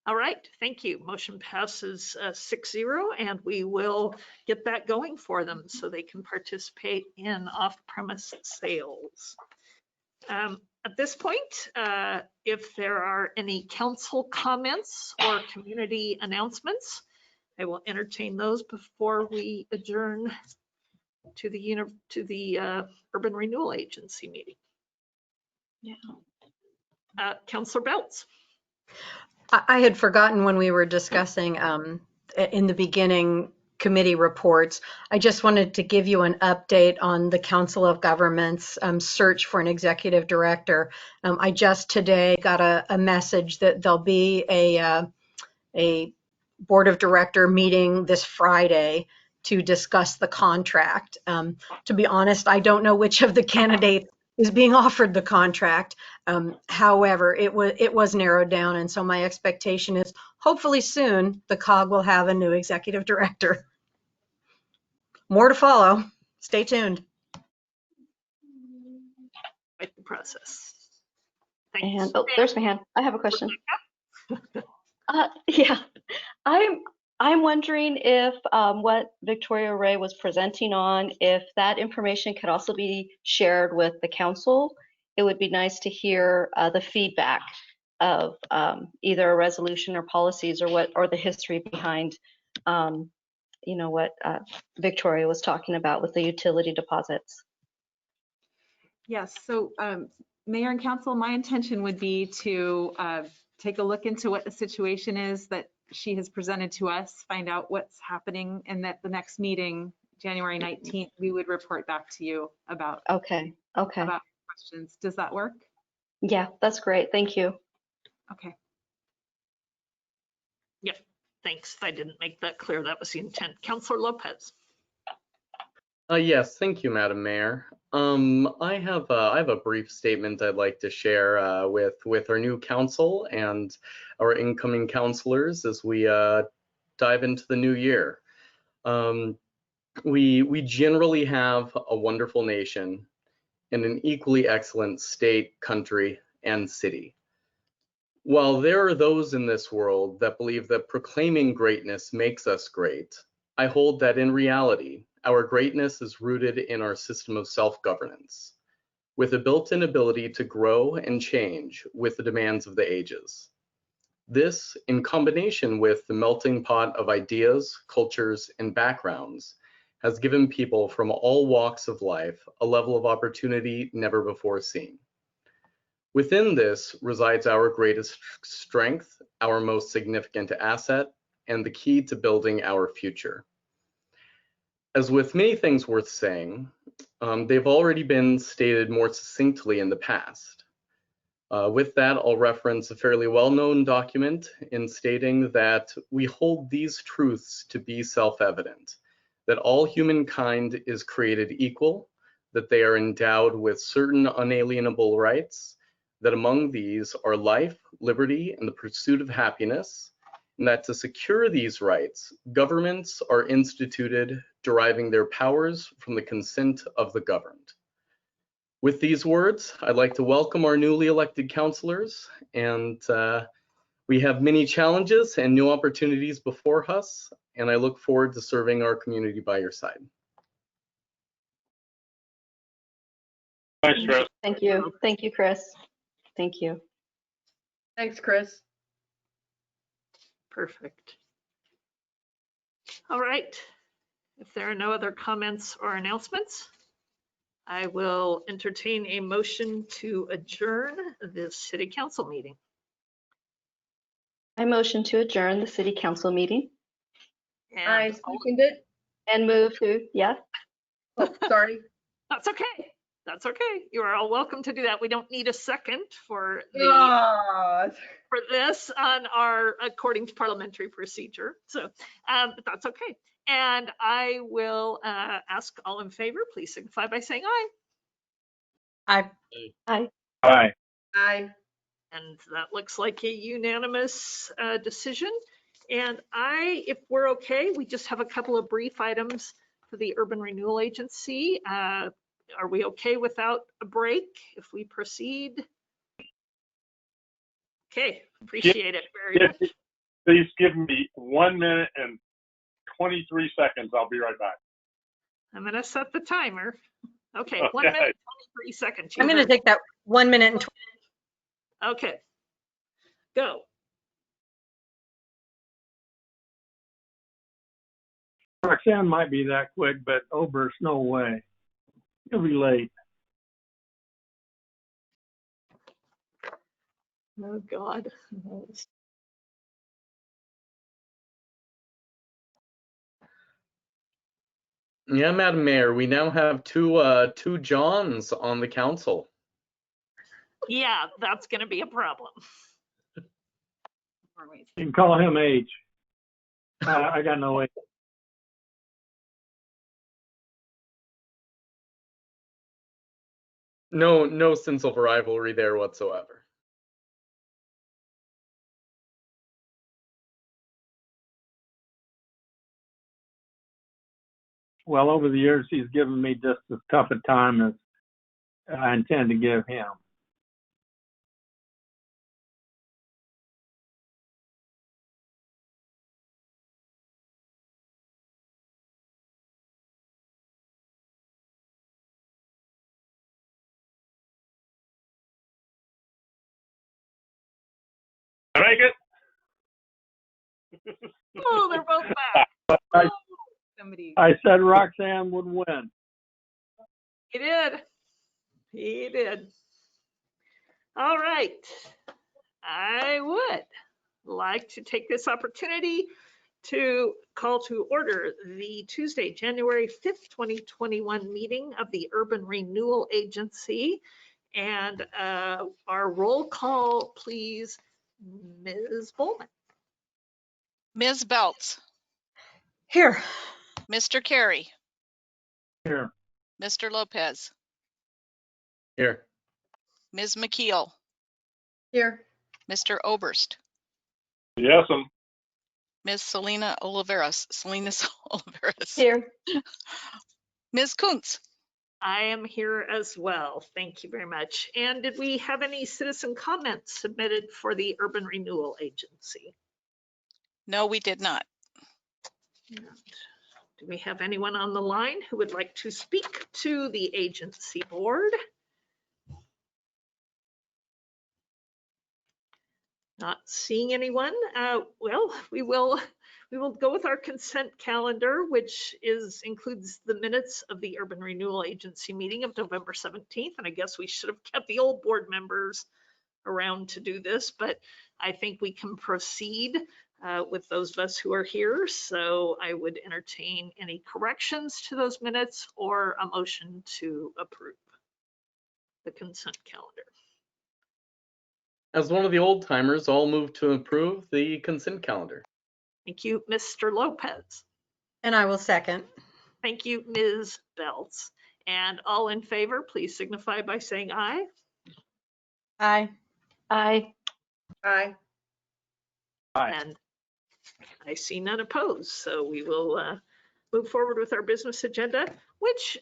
All right, thank you. Motion passes 6-0, and we will get that going for them so they can participate in off-premise sales. At this point, if there are any council comments or community announcements, I will entertain those before we adjourn to the Urban Renewal Agency meeting. Yeah. Councillor Belts. I had forgotten when we were discussing in the beginning committee reports. I just wanted to give you an update on the Council of Governments search for an executive director. I just today got a message that there'll be a board of director meeting this Friday to discuss the contract. To be honest, I don't know which of the candidates is being offered the contract. However, it was narrowed down, and so my expectation is hopefully soon the COG will have a new executive director. More to follow. Stay tuned. Quite the process. And oh, there's my hand. I have a question. Yeah, I'm wondering if what Victoria Ray was presenting on, if that information could also be shared with the council. It would be nice to hear the feedback of either a resolution or policies or the history behind, what Victoria was talking about with the utility deposits. Yes, so Mayor and Council, my intention would be to take a look into what the situation is that she has presented to us, find out what's happening, and that the next meeting, January 19th, we would report back to you about about questions. Does that work? Yeah, that's great. Thank you. Okay. Yep. Thanks. If I didn't make that clear, that was the intent. Councillor Lopez. Yes, thank you, Madam Mayor. I have a brief statement I'd like to share with our new council and our incoming councilors as we dive into the new year. We generally have a wonderful nation and an equally excellent state, country, and city. While there are those in this world that believe that proclaiming greatness makes us great, I hold that in reality, our greatness is rooted in our system of self-governance. with a built-in ability to grow and change with the demands of the ages. This, in combination with the melting pot of ideas, cultures, and backgrounds, has given people from all walks of life a level of opportunity never before seen. Within this resides our greatest strength, our most significant asset, and the key to building our future. As with many things worth saying, they've already been stated more succinctly in the past. With that, I'll reference a fairly well-known document in stating that we hold these truths to be self-evident, that all humankind is created equal, that they are endowed with certain unalienable rights, that among these are life, liberty, and the pursuit of happiness, and that to secure these rights, governments are instituted deriving their powers from the consent of the governed. With these words, I'd like to welcome our newly elected councillors, and we have many challenges and new opportunities before us, and I look forward to serving our community by your side. Thanks, Chris. Thank you. Thank you, Chris. Thank you. Thanks, Chris. Perfect. All right. If there are no other comments or announcements, I will entertain a motion to adjourn the city council meeting. I motion to adjourn the city council meeting. And I second it. And move to, yeah. Oh, sorry. that's okay. That's okay. You are all welcome to do that. We don't need a second for for this on our according to parliamentary procedure. So but that's okay. And I will ask all in favor, please signify by saying aye. Aye. Aye. Aye. Aye. And that looks like a unanimous decision. And if we're okay, we just have a couple of brief items for the Urban Renewal Agency. Are we okay without a break if we proceed? Okay, appreciate it very much. Please give me 1 minute and 23 seconds. I'll be right back. I'm going to set the timer. Okay, Okay. 1 minute, 23 seconds. I'm going to take that 1 minute and 20. Okay, go. Roxanne might be that quick, but Oberst, no way. He'll be late. Oh, God. Yeah, Madam Mayor, we now have two Johns on the council. Yeah, that's going to be a problem. You can call him H. I got no H. No sense of rivalry there whatsoever. Well, over the years, he's given me just as tough a time as I intend to give him. Make it. Oh, they're both back. I said Roxanne would win. He did. He did. All right. I would like to take this opportunity to call to order the Tuesday, January 5th, 2021 meeting of the Urban Renewal Agency. And our roll call, please, Ms. Bowman. Ms. Belts. Here. Mr. Carey. Here. Mr. Lopez. Here. Ms. McKeel. Here. Mr. Oberst. Yes, Ms. Salinas Oliveras. Here. Ms. Kuntz. I am here as well. Thank you very much. And did we have any citizen comments submitted for the Urban Renewal Agency? No, we did not. Do we have anyone on the line who would like to speak to the agency board? Not seeing anyone. Well, we will go with our consent calendar, which includes the minutes of the Urban Renewal Agency meeting of November 17th. And I guess we should have kept the old board members around to do this, but I think we can proceed with those of us who are here. So I would entertain any corrections to those minutes or a motion to approve the consent calendar. As one of the old timers, I'll move to approve the consent calendar. Thank you, Mr. Lopez. And I will second. Thank you, Ms. Belts. And all in favor, please signify by saying aye. Aye. Aye. Aye. And I see none opposed, so we will move forward with our business agenda, which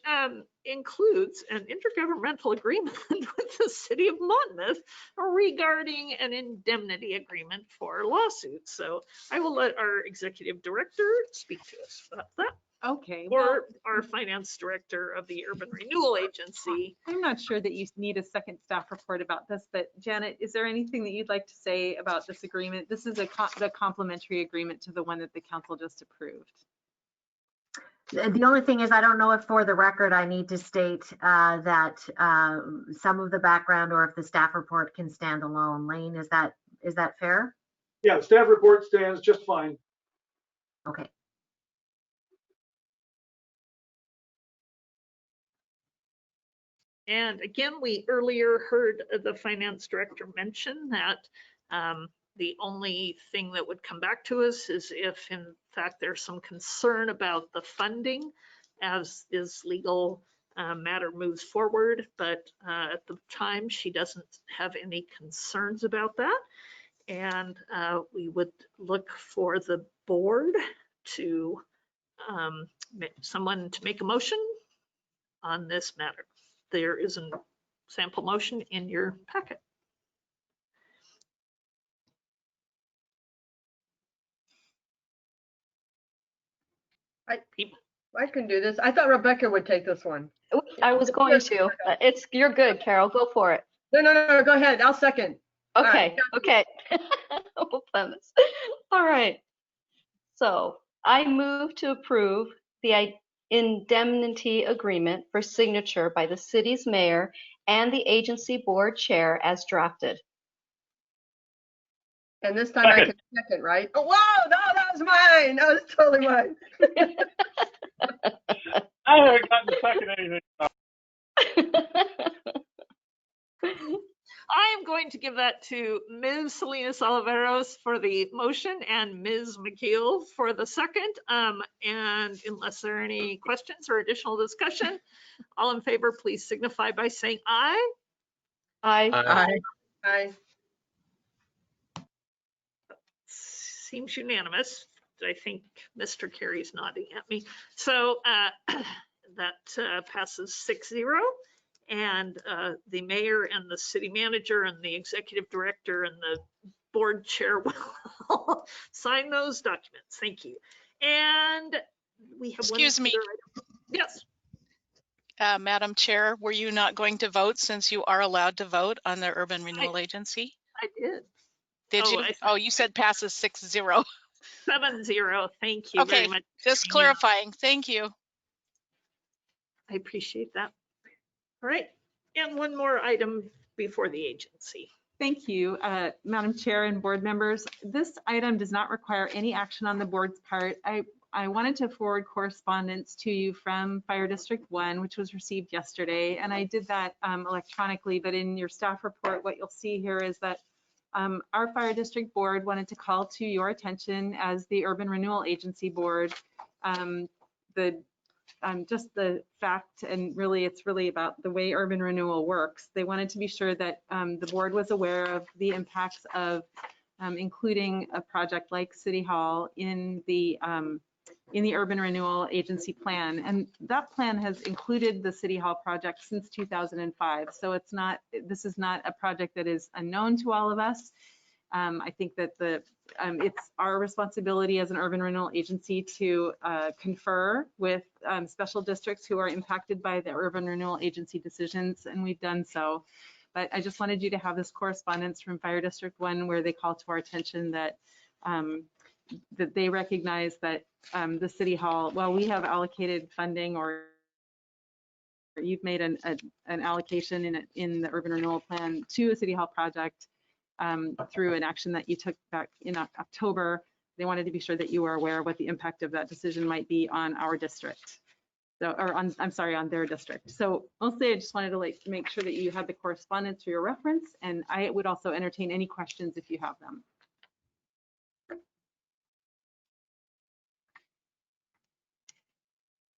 includes an intergovernmental agreement with the city of Monmouth regarding an indemnity agreement for lawsuits. So I will let our executive director speak to us about that. Okay. Or our finance director of the Urban Renewal Agency. I'm not sure that you need a second staff report about this, but Janet, is there anything that you'd like to say about this agreement? This is the complementary agreement to the one that the council just approved. The only thing is, I don't know if for the record I need to state that some of the background or if the staff report can stand alone. Lane, is that fair? Yeah, the staff report stands just fine. Okay. And again, we earlier heard the finance director mention that the only thing that would come back to us is if in fact there's some concern about the funding as this legal matter moves forward. But at the time, she doesn't have any concerns about that. And we would look for the board to someone to make a motion on this matter. There is a sample motion in your packet. I can do this. I thought Rebecca would take this one. I was going to. You're good, Carol. Go for it. No, go ahead. I'll second. Okay, okay. All right. So I move to approve the indemnity agreement for signature by the city's mayor and the agency board chair as drafted. And this time I can second, right? Oh, whoa, no, that was mine. That was totally mine. I haven't gotten to second anything. I am going to give that to Ms. Salinas Oliveros for the motion and Ms. McKeel for the second. And unless there are any questions or additional discussion, all in favor, please signify by saying aye. Aye. Aye. Aye. Seems unanimous. I think Mr. Carey's nodding at me. So that passes 6-0. And the mayor and the city manager and the executive director and the board chair will sign those documents. Thank you. And we have Excuse me. Yes. Madam Chair, were you not going to vote since you are allowed to vote on the Urban Renewal Agency? I did. Did you? Oh, you said passes 6-0. 7-0. Thank you very much. Just clarifying. Thank you. I appreciate that. All right. And one more item before the agency. Thank you, Madam Chair and board members. This item does not require any action on the board's part. I wanted to forward correspondence to you from Fire District 1, which was received yesterday, and I did that electronically, but in your staff report, what you'll see here is that our Fire District Board wanted to call to your attention as the Urban Renewal Agency Board, just the fact, and really it's really about the way Urban Renewal works. They wanted to be sure that the board was aware of the impacts of including a project like City Hall in the Urban Renewal Agency plan. And that plan has included the City Hall project since 2005. So this is not a project that is unknown to all of us. I think that it's our responsibility as an urban renewal agency to confer with special districts who are impacted by the urban renewal agency decisions, and we've done so. but I just wanted you to have this correspondence from Fire District 1 where they call to our attention that that they recognize that the City Hall, well, we have allocated funding, or you've made an allocation in the urban renewal plan to a City Hall project through an action that you took back in October. They wanted to be sure that you were aware of what the impact of that decision might be on our district. So, or on, I'm sorry, on their district. So mostly I just wanted to make sure that you had the correspondence for your reference, and I would also entertain any questions if you have them.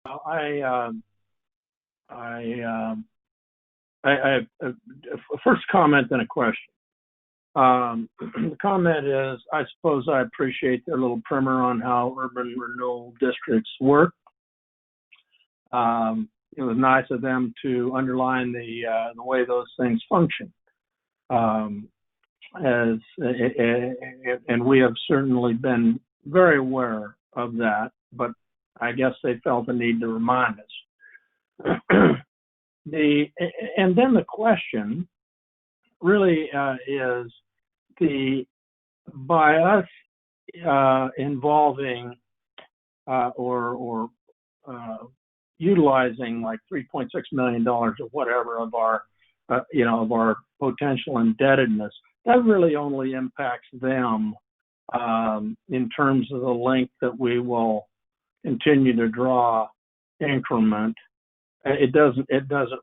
I have a first comment and a question. The comment is, I suppose I appreciate their little primer on how urban renewal districts work. It was nice of them to underline the way those things function. And we have certainly been very aware of that, but I guess they felt the need to remind us. And then the question really is by us involving or utilizing like $3.6 million or whatever of our of our potential indebtedness, that really only impacts them in terms of the length that we will continue to draw increment. It doesn't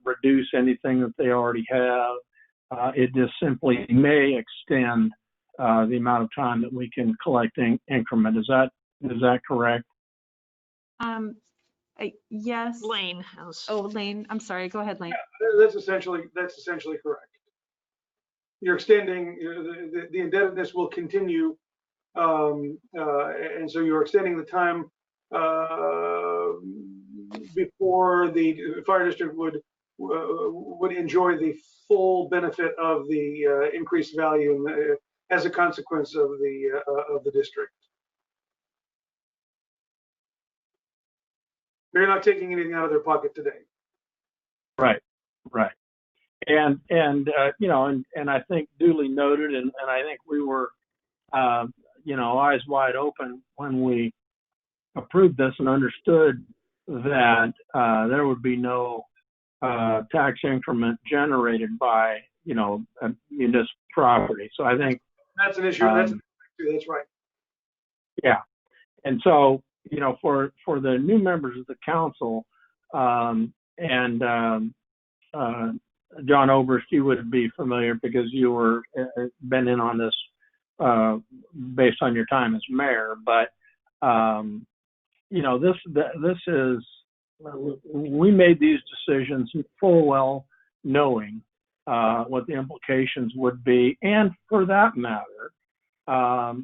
reduce anything that they already have. It just simply may extend the amount of time that we can collect increment. Is that correct? Yes. Lane has. Oh, Lane, I'm sorry. Go ahead, Lane. Yeah, that's essentially correct. You're extending the indebtedness will continue, and so you're extending the time before the fire district would enjoy the full benefit of the increased value as a consequence of the district. They're not taking anything out of their pocket today. Right. And I think duly noted, and I think we were eyes wide open when we approved this and understood that there would be no tax increment generated by a municipal property. So I think that's an issue. That's right. Yeah, and so for the new members of the council, and John Oberst, you would be familiar because you were been in on this based on your time as mayor. But this is, we made these decisions full well knowing what the implications would be, and for that matter,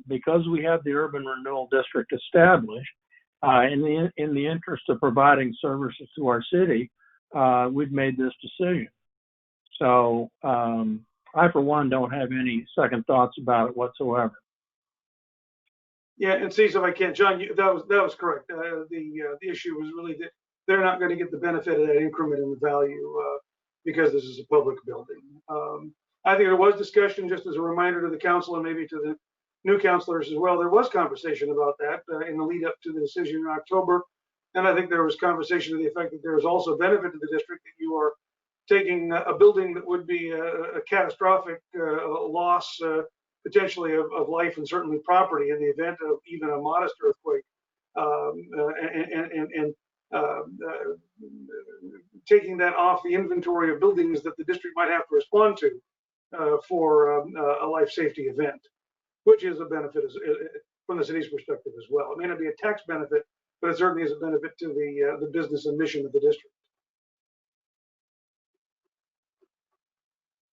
because we had the urban renewal district established, in the interest of providing services to our city, we've made this decision. So I, for one, don't have any second thoughts about it whatsoever. Yeah, and see, so if I can, John, that was correct. The issue was really that they're not going to get the benefit of that increment in the value because this is a public building. I think there was discussion, just as a reminder to the council and maybe to the new councilors as well. There was conversation about that in the lead up to the decision in October, and I think there was conversation to the effect that there is also benefit to the district that you are taking a building that would be a catastrophic loss potentially of life and certainly property in the event of even a modest earthquake, and taking that off the inventory of buildings that the district might have to respond to for a life safety event, which is a benefit from the city's perspective as well. It may not be a tax benefit, but it certainly is a benefit to the business and mission of the district.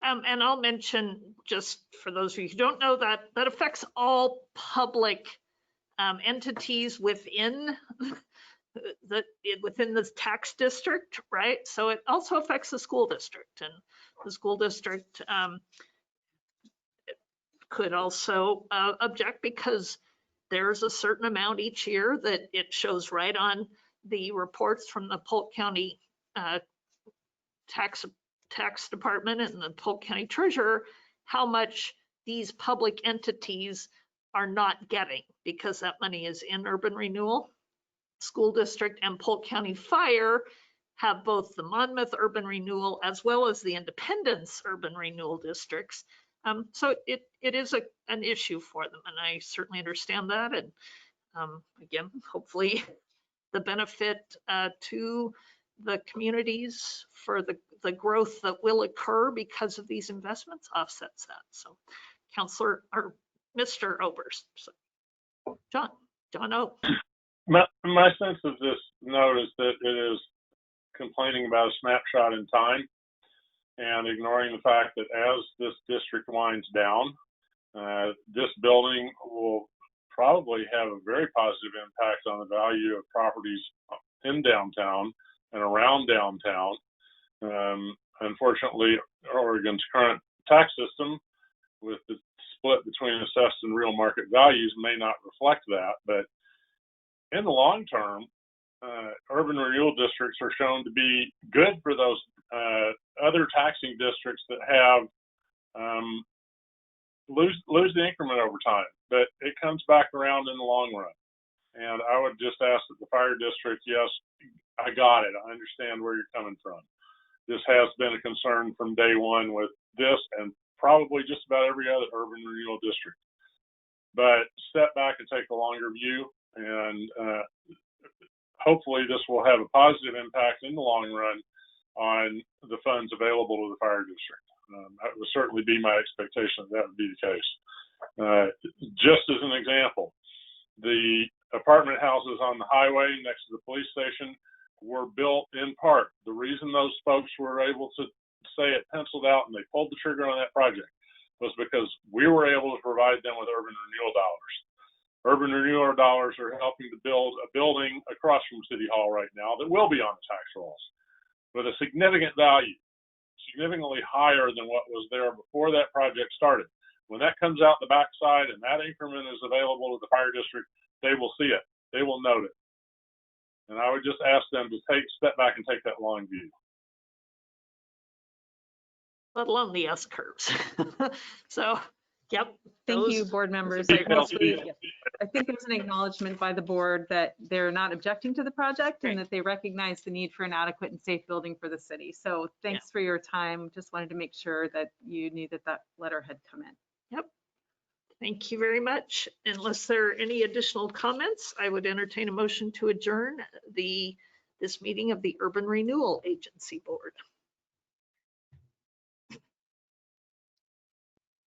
And I'll mention, just for those of you who don't know, that affects all public entities within the tax district, right? So it also affects the school district, and the school district could also object because there's a certain amount each year that it shows right on the reports from the Polk County tax department and the Polk County treasurer how much these public entities are not getting, because that money is in urban renewal. School district and Polk County Fire have both the Monmouth urban renewal as well as the Independence urban renewal districts. So it is an issue for them, and I certainly understand that. And again, hopefully the benefit to the communities for the growth that will occur because of these investments offsets that. So Councillor or Mr. Oberst, so John O. My sense of this note is that it is complaining about a snapshot in time and ignoring the fact that as this district winds down, this building will probably have a very positive impact on the value of properties in downtown and around downtown. Unfortunately, Oregon's current tax system with the split between assessed and real market values may not reflect that, but in the long term, urban renewal districts are shown to be good for those other taxing districts that have lose the increment over time, but it comes back around in the long run. And I would just ask that the fire district, yes, I got it. I understand where you're coming from. This has been a concern from day one with this and probably just about every other urban renewal district. But step back and take a longer view, and hopefully this will have a positive impact in the long run on the funds available to the fire district. That would certainly be my expectation that would be the case. Just as an example, the apartment houses on the highway next to the police station were built in part. The reason those folks were able to say it penciled out and they pulled the trigger on that project was because we were able to provide them with urban renewal dollars. Urban renewal dollars are helping to build a building across from City Hall right now that will be on the tax rolls with a significant value, significantly higher than what was there before that project started. When that comes out the backside and that increment is available to the fire district, they will see it. They will note it. And I would just ask them to step back and take that long view. Let alone the S curves. So, yep. Thank you, board members. I think there's an acknowledgement by the board that they're not objecting to the project and that they recognize the need for an adequate and safe building for the city. So thanks for your time. Just wanted to make sure that you knew that that letter had come in. Yep. Thank you very much. Unless there are any additional comments, I would entertain a motion to adjourn this meeting of the Urban Renewal Agency Board.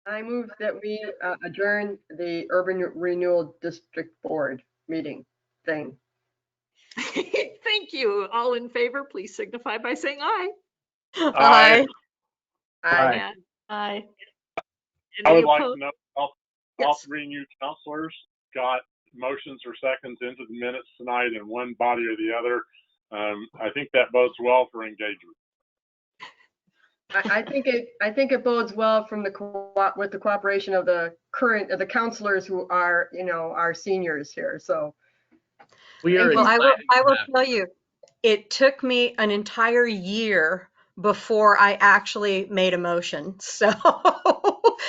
I move that we adjourn the Urban Renewal District Board meeting thing. Thank you. All in favor, please signify by saying aye. Aye. Aye. Aye. I would like to know all three new counselors got motions or seconds into the minutes tonight in one body or the other. I think that bodes well for engagement. I think it bodes well from with the cooperation of the counselors who are, our seniors here. So well, I will tell you, it took me an entire year before I actually made a motion. So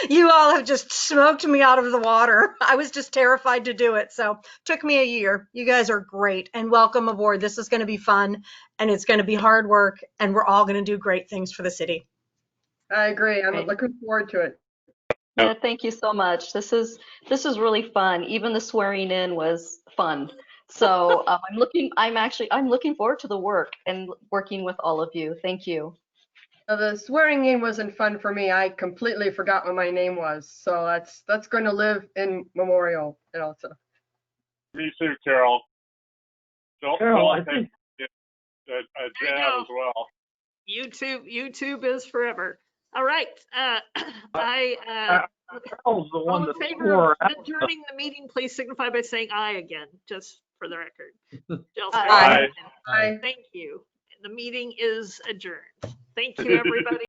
you all have just smoked me out of the water. I was just terrified to do it. So it took me a year. You guys are great and welcome aboard. This is going to be fun and it's going to be hard work and we're all going to do great things for the city. I agree. I'm looking forward to it. Yeah, thank you so much. This is really fun. Even the swearing in was fun. So I'm looking forward to the work and working with all of you. Thank you. The swearing in wasn't fun for me. I completely forgot what my name was. So that's going to live in memorial. So. Me too, Carol. Carol, I think a jab as well. YouTube is forever. All right. Carol's the one all in favor of adjourning the meeting, please signify by saying aye again, just for the record. Aye. Aye. Thank you. The meeting is adjourned. Thank you, everybody.